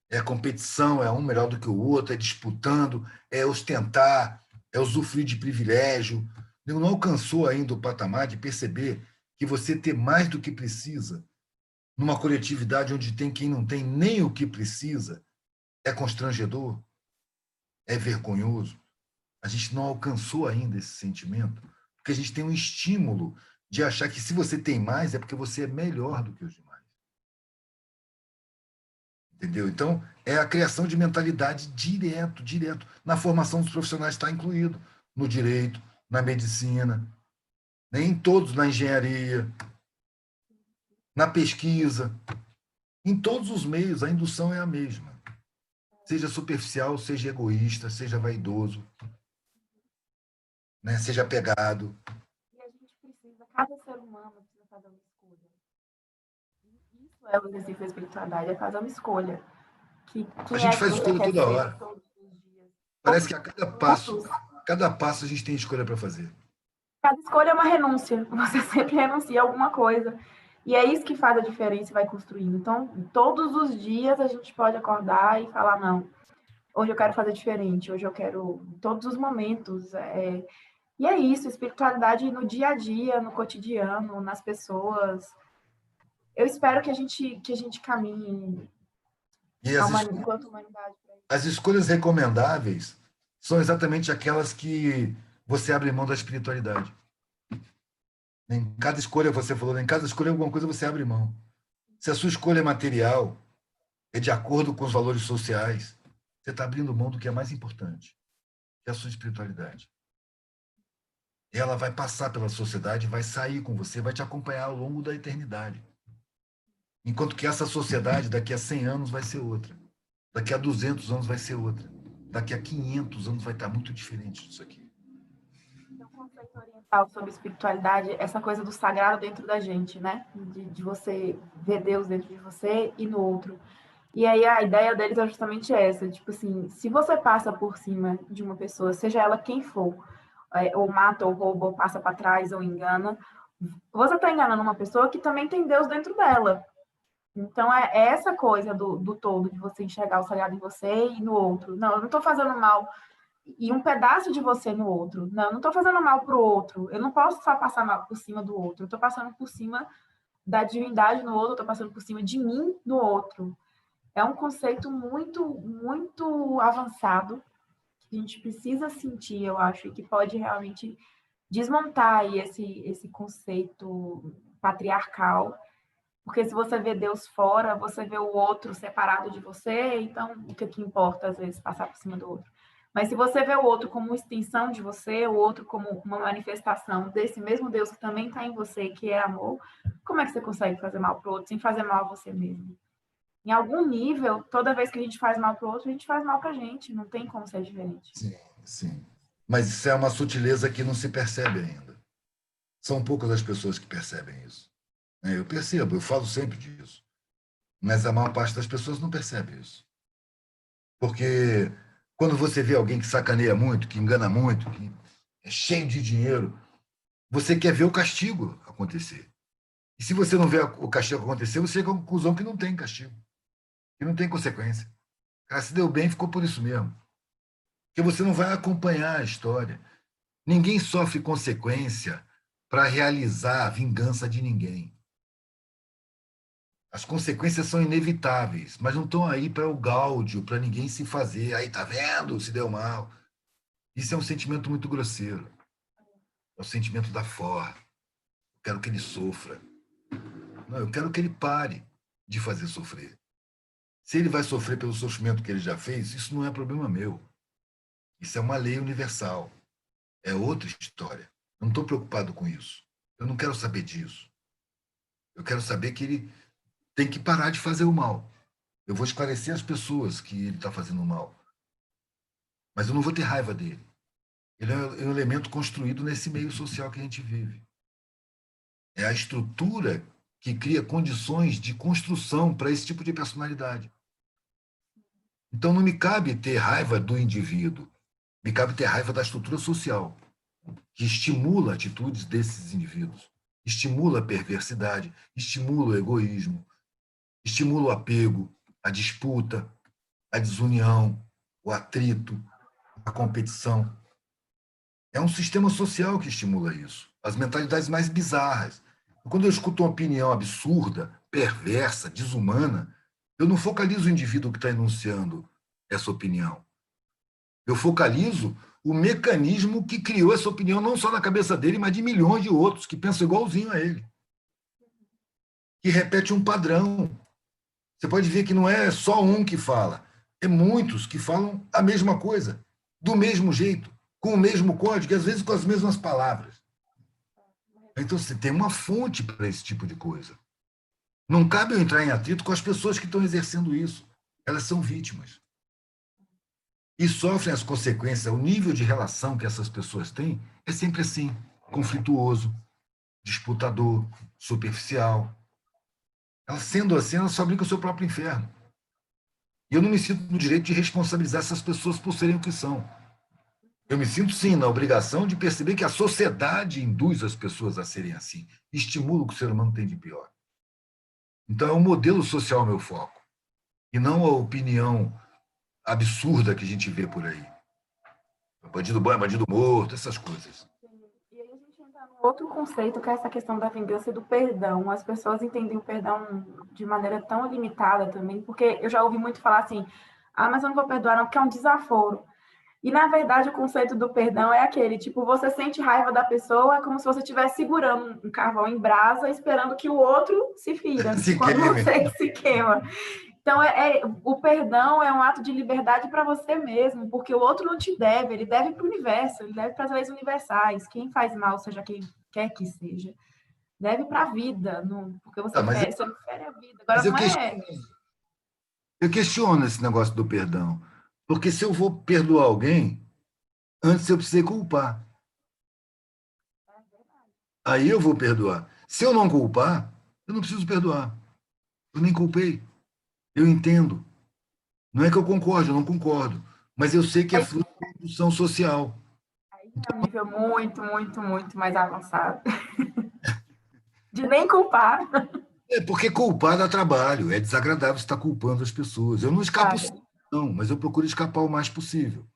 É competição, é um melhor do que o outro, é disputando, é ostentar, é usufruir de privilégio. Não alcançou ainda o patamar de perceber que você ter mais do que precisa numa coletividade onde tem quem não tem nem o que precisa é constrangedor, é vergonhoso. A gente não alcançou ainda esse sentimento, porque a gente tem um estímulo de achar que se você tem mais é porque você é melhor do que os demais. Entendeu? Então, é a criação de mentalidade direto. Na formação dos profissionais está incluído, no direito, na medicina, nem todos na engenharia, na pesquisa. Em todos os meios, a indução é a mesma. Seja superficial, seja egoísta, seja vaidoso, né? Seja apegado. E a gente precisa, cada ser humano precisa fazer uma escolha. Isso é o exercício da espiritualidade, é fazer uma escolha. A Quem gente é que faz você escolha quer toda ser hora. todos os dias? Parece que a Poucos. cada passo a gente tem escolha para fazer. Cada escolha é uma renúncia. Você sempre renuncia a alguma coisa. E é isso que faz a diferença e vai construindo. Então, todos os dias a gente pode acordar e falar, não, hoje eu quero fazer diferente, hoje eu quero, em todos os momentos. E é isso, espiritualidade no dia a dia, no cotidiano, nas pessoas. Eu espero que a gente caminhe E enquanto humanidade. as escolhas recomendáveis são exatamente aquelas que você abre mão da espiritualidade. Em cada escolha, você falou, em cada escolha alguma coisa você abre mão. Se a sua escolha é material, é de acordo com os valores sociais, você está abrindo mão do que é mais importante, que é a sua espiritualidade. Ela vai passar pela sociedade, vai sair com você, vai te acompanhar ao longo da eternidade. Enquanto que essa sociedade, daqui a 100 anos, vai ser outra. Daqui a 200 anos vai ser outra. Daqui a 500 anos vai estar muito diferente disso aqui. O conceito oriental sobre espiritualidade, essa coisa do sagrado dentro da gente, né? De você ver Deus dentro de você e no outro. E aí a ideia deles é justamente essa, tipo assim, se você passa por cima de uma pessoa, seja ela quem for, ou mata, ou rouba, ou passa para trás, ou engana, você está enganando uma pessoa que também tem Deus dentro dela. Então é essa coisa do todo, de você enxergar o sagrado em você e no outro. Não, eu não estou fazendo mal e um pedaço de você no outro. Não, eu não estou fazendo mal para o outro. Eu não posso só passar mal por cima do outro. Eu estou passando por cima da divindade no outro, eu estou passando por cima de mim no outro. É um conceito muito avançado que a gente precisa sentir, eu acho, e que pode realmente desmontar aí esse conceito patriarcal, porque se você vê Deus fora, você vê o outro separado de você, então o que importa às vezes passar por cima do outro? Mas se você vê o outro como uma extensão de você, o outro como uma manifestação desse mesmo Deus que também está em você, que é amor, como é que você consegue fazer mal para o outro sem fazer mal a você mesmo? Em algum nível, toda vez que a gente faz mal para o outro, a gente faz mal para a gente, não tem como ser diferente. Sim, sim. Mas isso é uma sutileza que não se percebe ainda. São poucas as pessoas que percebem isso. Eu percebo, eu falo sempre disso. Mas a maior parte das pessoas não percebe isso. Porque quando você vê alguém que sacaneia muito, que engana muito, que é cheio de dinheiro, você quer ver o castigo acontecer. E se você não vê o castigo acontecer, você chega à conclusão que não tem castigo, que não tem consequência. O cara se deu bem, ficou por isso mesmo. Porque você não vai acompanhar a história. Ninguém sofre consequência para realizar a vingança de ninguém. As consequências são inevitáveis, mas não estão aí para o gáudio, para ninguém se fazer. Aí, tá vendo? Se deu mal. Isso é um sentimento muito grosseiro. É o sentimento da forra. Eu quero que ele sofra. Não, eu quero que ele pare de fazer sofrer. Se ele vai sofrer pelo sofrimento que ele já fez, isso não é problema meu. Isso é uma lei universal. É outra história. Eu não estou preocupado com isso. Eu não quero saber disso. Eu quero saber que ele tem que parar de fazer o mal. Eu vou esclarecer as pessoas que ele está fazendo mal. Mas eu não vou ter raiva dele. Ele é um elemento construído nesse meio social que a gente vive. É a estrutura que cria condições de construção para esse tipo de personalidade. Então não me cabe ter raiva do indivíduo, me cabe ter raiva da estrutura social, que estimula atitudes desses indivíduos, estimula a perversidade, estimula o egoísmo, estimula o apego, a disputa, a desunião, o atrito, a competição. É um sistema social que estimula isso. As mentalidades mais bizarras. Quando eu escuto uma opinião absurda, perversa, desumana, eu não focalizo o indivíduo que está enunciando essa opinião. Eu focalizo o mecanismo que criou essa opinião, não só na cabeça dele, mas de milhões de outros que pensam igualzinho a ele. Que repete um padrão. Você pode ver que não é só um que fala, é muitos que falam a mesma coisa, do mesmo jeito, com o mesmo código, e às vezes com as mesmas palavras. Então, você tem uma fonte para esse tipo de coisa. Não cabe eu entrar em atrito com as pessoas que estão exercendo isso. Elas são vítimas. E sofrem as consequências. O nível de relação que essas pessoas têm é sempre assim, conflituoso, disputador, superficial. Elas, sendo assim, elas fabricam o seu próprio inferno. E eu não me sinto no direito de responsabilizar essas pessoas por serem o que são. Eu me sinto, sim, na obrigação de perceber que a sociedade induz as pessoas a serem assim, estimula o que o ser humano tem de pior. Então, é o modelo social meu foco, e não a opinião absurda que a gente vê por aí. Bandido bom é bandido morto, essas coisas. E aí a gente entra num outro conceito, que é essa questão da vingança e do perdão. As pessoas entendem o perdão de maneira tão limitada também, porque eu já ouvi muito falar assim, mas eu não vou perdoar não, porque é um desaforo. E, na verdade, o conceito do perdão é aquele, tipo, você sente raiva da pessoa como se você estivesse segurando um carvão em brasa, esperando que o outro se fira, Se quando queime. você se queima. Então, o perdão é um ato de liberdade para você mesmo, porque o outro não te deve, ele deve para o universo, ele deve para as leis universais. Quem faz mal, seja quem quer que seja, deve para a vida, não, porque Ah, você não fere a vida. Agora, mas não é. eu questiono esse negócio do perdão. Porque se eu vou perdoar alguém, antes eu precisei culpar. Aí eu vou perdoar. Se eu não culpar, eu não preciso perdoar. Eu nem culpei. Eu entendo. Não é que eu concordo, eu não concordo. Mas eu sei que é fruto da construção social. Aí é um nível muito, muito, muito mais avançado. De nem culpar. É porque culpar dá trabalho. É desagradável estar culpando as pessoas. Eu não escapo, Sabe? não, mas eu procuro escapar o mais possível.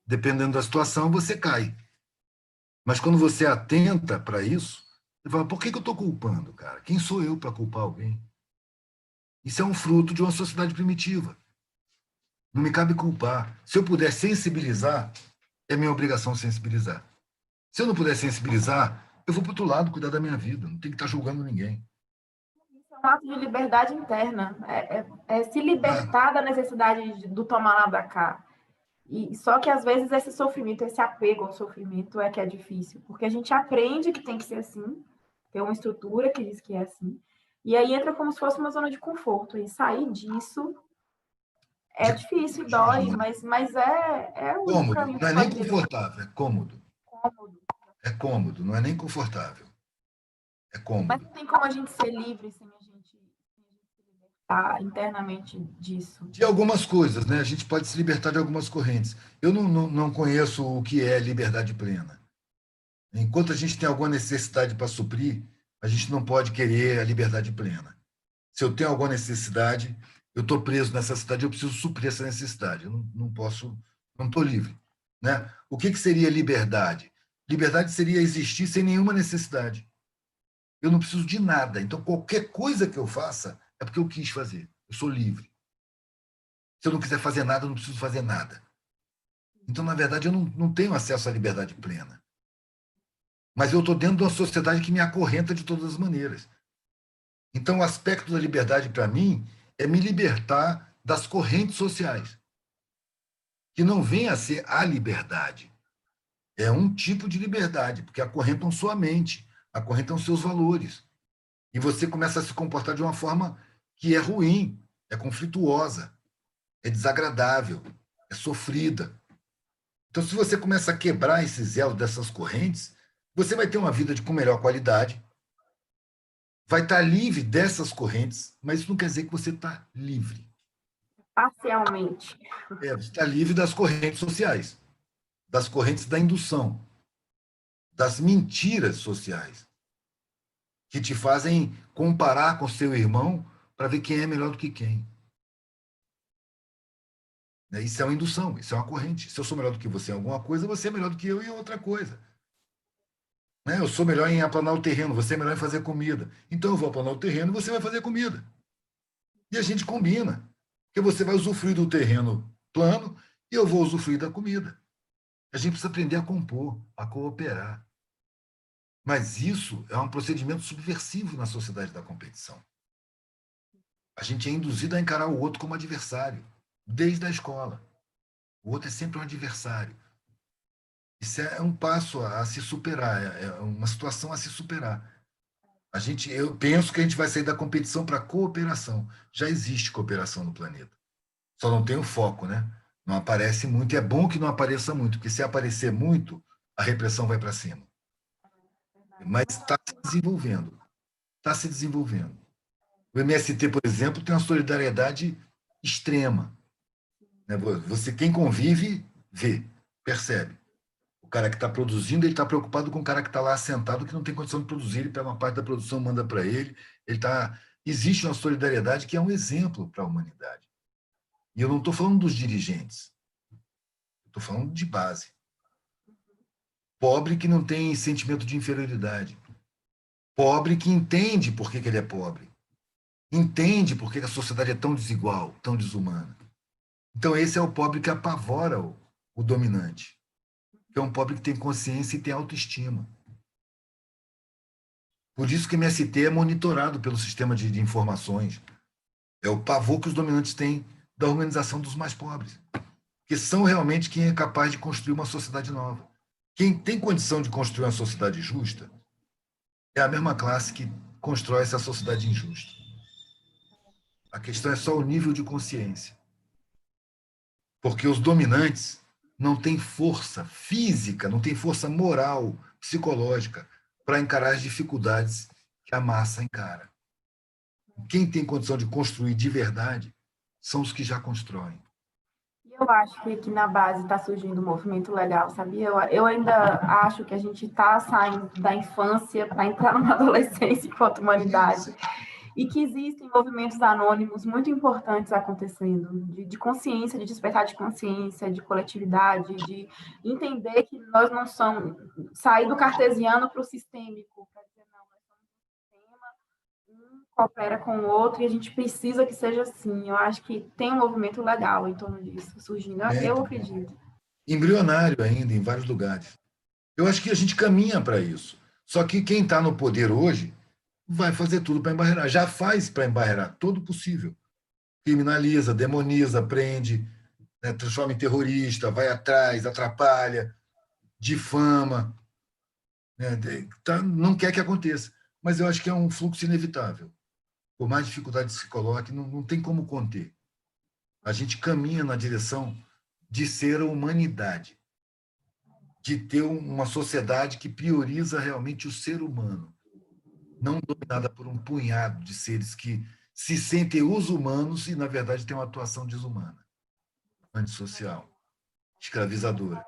Dependendo da situação, você cai. Mas quando você atenta para isso, você fala: por que eu estou culpando, cara? Quem sou eu para culpar alguém? Isso é um fruto de uma sociedade primitiva. Não me cabe culpar. Se eu puder sensibilizar, é minha obrigação sensibilizar. Se eu não puder sensibilizar, eu vou para o outro lado, cuidar da minha vida. Não tem que estar julgando ninguém. Isso é um ato de liberdade interna. É se Ah, libertar da necessidade do tomar lá da cá. E só que às vezes esse sofrimento, esse apego ao sofrimento é que é difícil, porque a gente aprende que tem que ser assim, tem uma estrutura que diz que é assim, e aí entra como se fosse uma zona de conforto, e sair disso é de difícil, dói, comodismo, né? mas é o único Cômodo. caminho Não que é nem pode libertar. confortável, é cômodo. Cômodo. É cômodo, não é nem confortável. É Mas cômodo. não tem como a gente ser livre sem a gente se libertar internamente disso. De algumas coisas, né? A gente pode se libertar de algumas correntes. Eu não conheço o que é liberdade plena. Enquanto a gente tem alguma necessidade para suprir, a gente não pode querer a liberdade plena. Se eu tenho alguma necessidade, eu estou preso nessa necessidade, eu preciso suprir essa necessidade. Eu não posso, não estou livre. Né? O que seria liberdade? Liberdade seria existir sem nenhuma necessidade. Eu não preciso de nada. Então, qualquer coisa que eu faça é porque eu quis fazer. Eu sou livre. Se eu não quiser fazer nada, eu não preciso fazer nada. Então, na verdade, eu não tenho acesso à liberdade plena. Mas eu estou dentro de uma sociedade que me acorrenta de todas as maneiras. Então, o aspecto da liberdade, para mim, é me libertar das correntes sociais, que não vem a ser a liberdade. É um tipo de liberdade, porque acorrentam sua mente, acorrentam seus valores. E você começa a se comportar de uma forma que é ruim, é conflituosa, é desagradável, é sofrida. Então, se você começa a quebrar esses elos dessas correntes, você vai ter uma vida com melhor qualidade, vai estar livre dessas correntes, mas isso não quer dizer que você está livre. Parcialmente. Você está livre das correntes sociais, das correntes da indução, das mentiras sociais, que te fazem comparar com seu irmão para ver quem é melhor do que quem. Isso é uma indução, isso é uma corrente. Se eu sou melhor do que você em alguma coisa, você é melhor do que eu em outra coisa. Eu sou melhor em aplanar o terreno, você é melhor em fazer comida. Então eu vou aplanar o terreno e você vai fazer comida. E a gente combina. Porque você vai usufruir do terreno plano e eu vou usufruir da comida. A gente precisa aprender a compor, a cooperar. Mas isso é um procedimento subversivo na sociedade da competição. A gente é induzido a encarar o outro como adversário, desde a escola. O outro é sempre um adversário. Isso é um passo a se superar, é uma situação a se superar. Eu penso que a gente vai sair da competição para a cooperação. Já existe cooperação no planeta. Só não tem o foco, né? Não aparece muito. E é bom que não apareça muito, porque se aparecer muito, a repressão vai para cima. Mas está se desenvolvendo. Está se desenvolvendo. O MST, por exemplo, tem uma solidariedade extrema. Né? Quem convive, vê, percebe. O cara que está produzindo, ele está preocupado com o cara que está lá sentado, que não tem condição de produzir, ele pega uma parte da produção, manda para ele. Existe uma solidariedade que é um exemplo para a humanidade. E eu não estou falando dos dirigentes, estou falando de base. Pobre que não tem sentimento de inferioridade. Pobre que entende por que ele é pobre. Entende por que a sociedade é tão desigual, tão desumana. Então, esse é o pobre que apavora o dominante. Que é um pobre que tem consciência e tem autoestima. Por isso que MST é monitorado pelo sistema de informações. É o pavor que os dominantes têm da organização dos mais pobres. Que são realmente quem é capaz de construir uma sociedade nova. Quem tem condição de construir uma sociedade justa é a mesma classe que constrói essa sociedade injusta. A questão é só o nível de consciência. Porque os dominantes não têm força física, não têm força moral, psicológica para encarar as dificuldades que a massa encara. Quem tem condição de construir de verdade são os que já constroem. Eu acho que aqui na base está surgindo um movimento legal, sabia? Eu ainda acho que a gente está saindo da infância para entrar numa adolescência enquanto humanidade. E que existem movimentos anônimos muito importantes acontecendo, de consciência, de despertar de consciência, de coletividade, de entender que nós não somos, sair do cartesiano para o sistêmico, para dizer, não, nós somos um sistema, um coopera com o outro e a gente precisa que seja assim. Eu acho que tem um movimento legal em torno disso surgindo, eu acredito. Embrionário ainda, em vários lugares. Eu acho que a gente caminha para isso. Só que quem está no poder hoje vai fazer tudo para embarrear. Já faz para embarrear todo possível. Criminaliza, demoniza, prende, né, transforma em terrorista, vai atrás, atrapalha, difama, né, não quer que aconteça. Mas eu acho que é um fluxo inevitável. Por mais dificuldade que se coloque, não tem como conter. A gente caminha na direção de ser a humanidade, de ter uma sociedade que prioriza realmente o ser humano, não dominada por um punhado de seres que se sentem os humanos e, na verdade, têm uma atuação desumana, antissocial, escravizadora.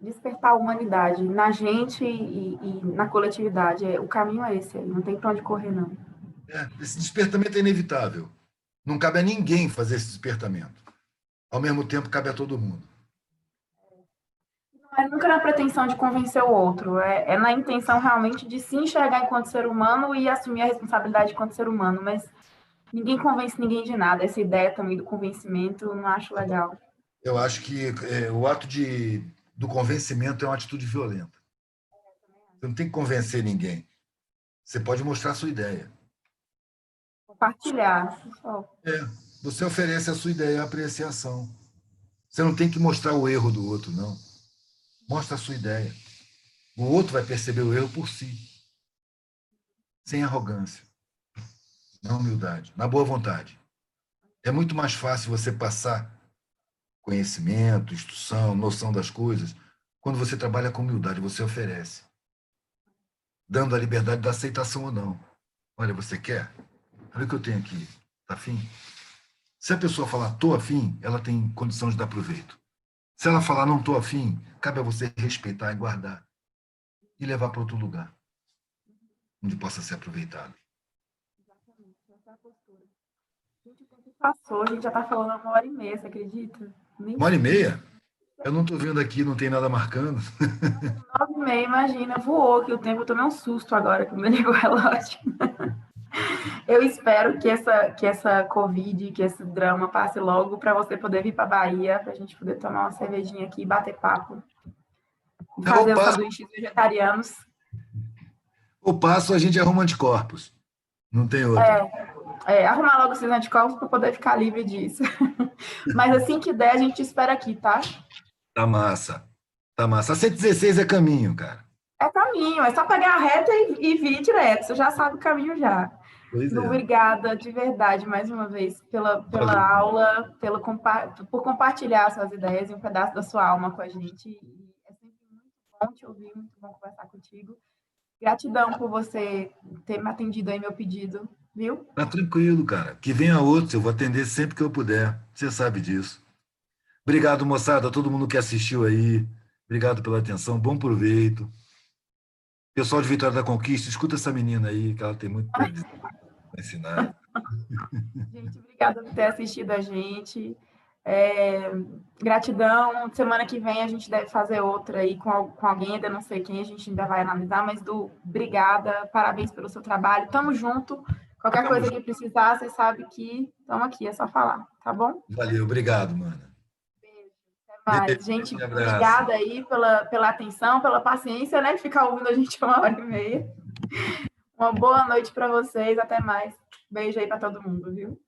Despertar a humanidade na gente e na coletividade. O caminho é esse aí, não tem para onde correr, não. Esse despertamento é inevitável. Não cabe a ninguém fazer esse despertamento. Ao mesmo tempo, cabe a todo mundo. Não é nunca na pretensão de convencer o outro, é na intenção realmente de se enxergar enquanto ser humano e assumir a responsabilidade enquanto ser humano, mas ninguém convence ninguém de nada. Essa ideia também do convencimento, eu não acho legal. Eu acho que o ato do convencimento é uma atitude violenta. Você não tem que convencer ninguém. Você pode mostrar a sua ideia. Compartilhar, pessoal. Você oferece a sua ideia, a apreciação. Você não tem que mostrar o erro do outro, não. Mostra a sua ideia. O outro vai perceber o erro por si, sem arrogância, na humildade, na boa vontade. É muito mais fácil você passar conhecimento, instrução, noção das coisas, quando você trabalha com humildade, você oferece, dando a liberdade da aceitação ou não. Olha, você quer? Olha o que eu tenho aqui. Tá afim? Se a pessoa falar, tô afim, ela tem condição de dar proveito. Se ela falar, não tô afim, cabe a você respeitar e guardar e levar para outro lugar, onde possa ser aproveitado. Exatamente, essa é a postura. Gente, o tempo passou, a gente já está falando há 1h30, você acredita? Nem 1h30? Eu não estou vendo aqui, não tem nada marcando. 9h30, imagina, voou que o tempo, eu tomei um susto agora que me ligou o relógio. Eu espero que essa Covid, que esse drama passe logo para você poder vir para Bahia, para a gente poder tomar uma cervejinha aqui, bater papo e fazer os sanduíches vegetarianos. O passo a gente arruma anticorpos. Não tem outra. Arrumar logo esses anticorpos para poder ficar livre disso. Mas assim que der, a gente espera aqui, tá? Tá massa. Tá massa. A 116 é caminho, cara. É caminho, é só pegar a reta e vir direto, você já sabe o caminho já. Pois Lu, é. obrigada de verdade mais uma vez pela Valeu. aula, por compartilhar suas ideias e um pedaço da sua alma com a gente. E é sempre muito bom te ouvir, muito bom conversar contigo. Gratidão por você ter me atendido aí meu pedido, viu? Tá tranquilo, cara. Que venha outros, eu vou atender sempre que eu puder. Você sabe disso. Obrigado, moçada, todo mundo que assistiu aí. Obrigado pela atenção, bom proveito. Pessoal de Vitória da Conquista, escuta essa menina aí, que ela tem muito para dizer, pra ensinar. Gente, obrigada por ter assistido a gente. Gratidão. Semana que vem a gente deve fazer outra aí com alguém, ainda não sei quem, a gente ainda vai analisar, mas obrigada, parabéns pelo seu trabalho. Tamo junto. Qualquer coisa que precisar, você sabe que estamos aqui, é só falar, tá bom? Valeu, obrigado, mano. Beijo, Mas, gente, um abraço. obrigada aí pela atenção, pela paciência, né? De ficar ouvindo a gente 1h30. Uma boa noite para vocês, até mais. Beijo aí para todo mundo, viu?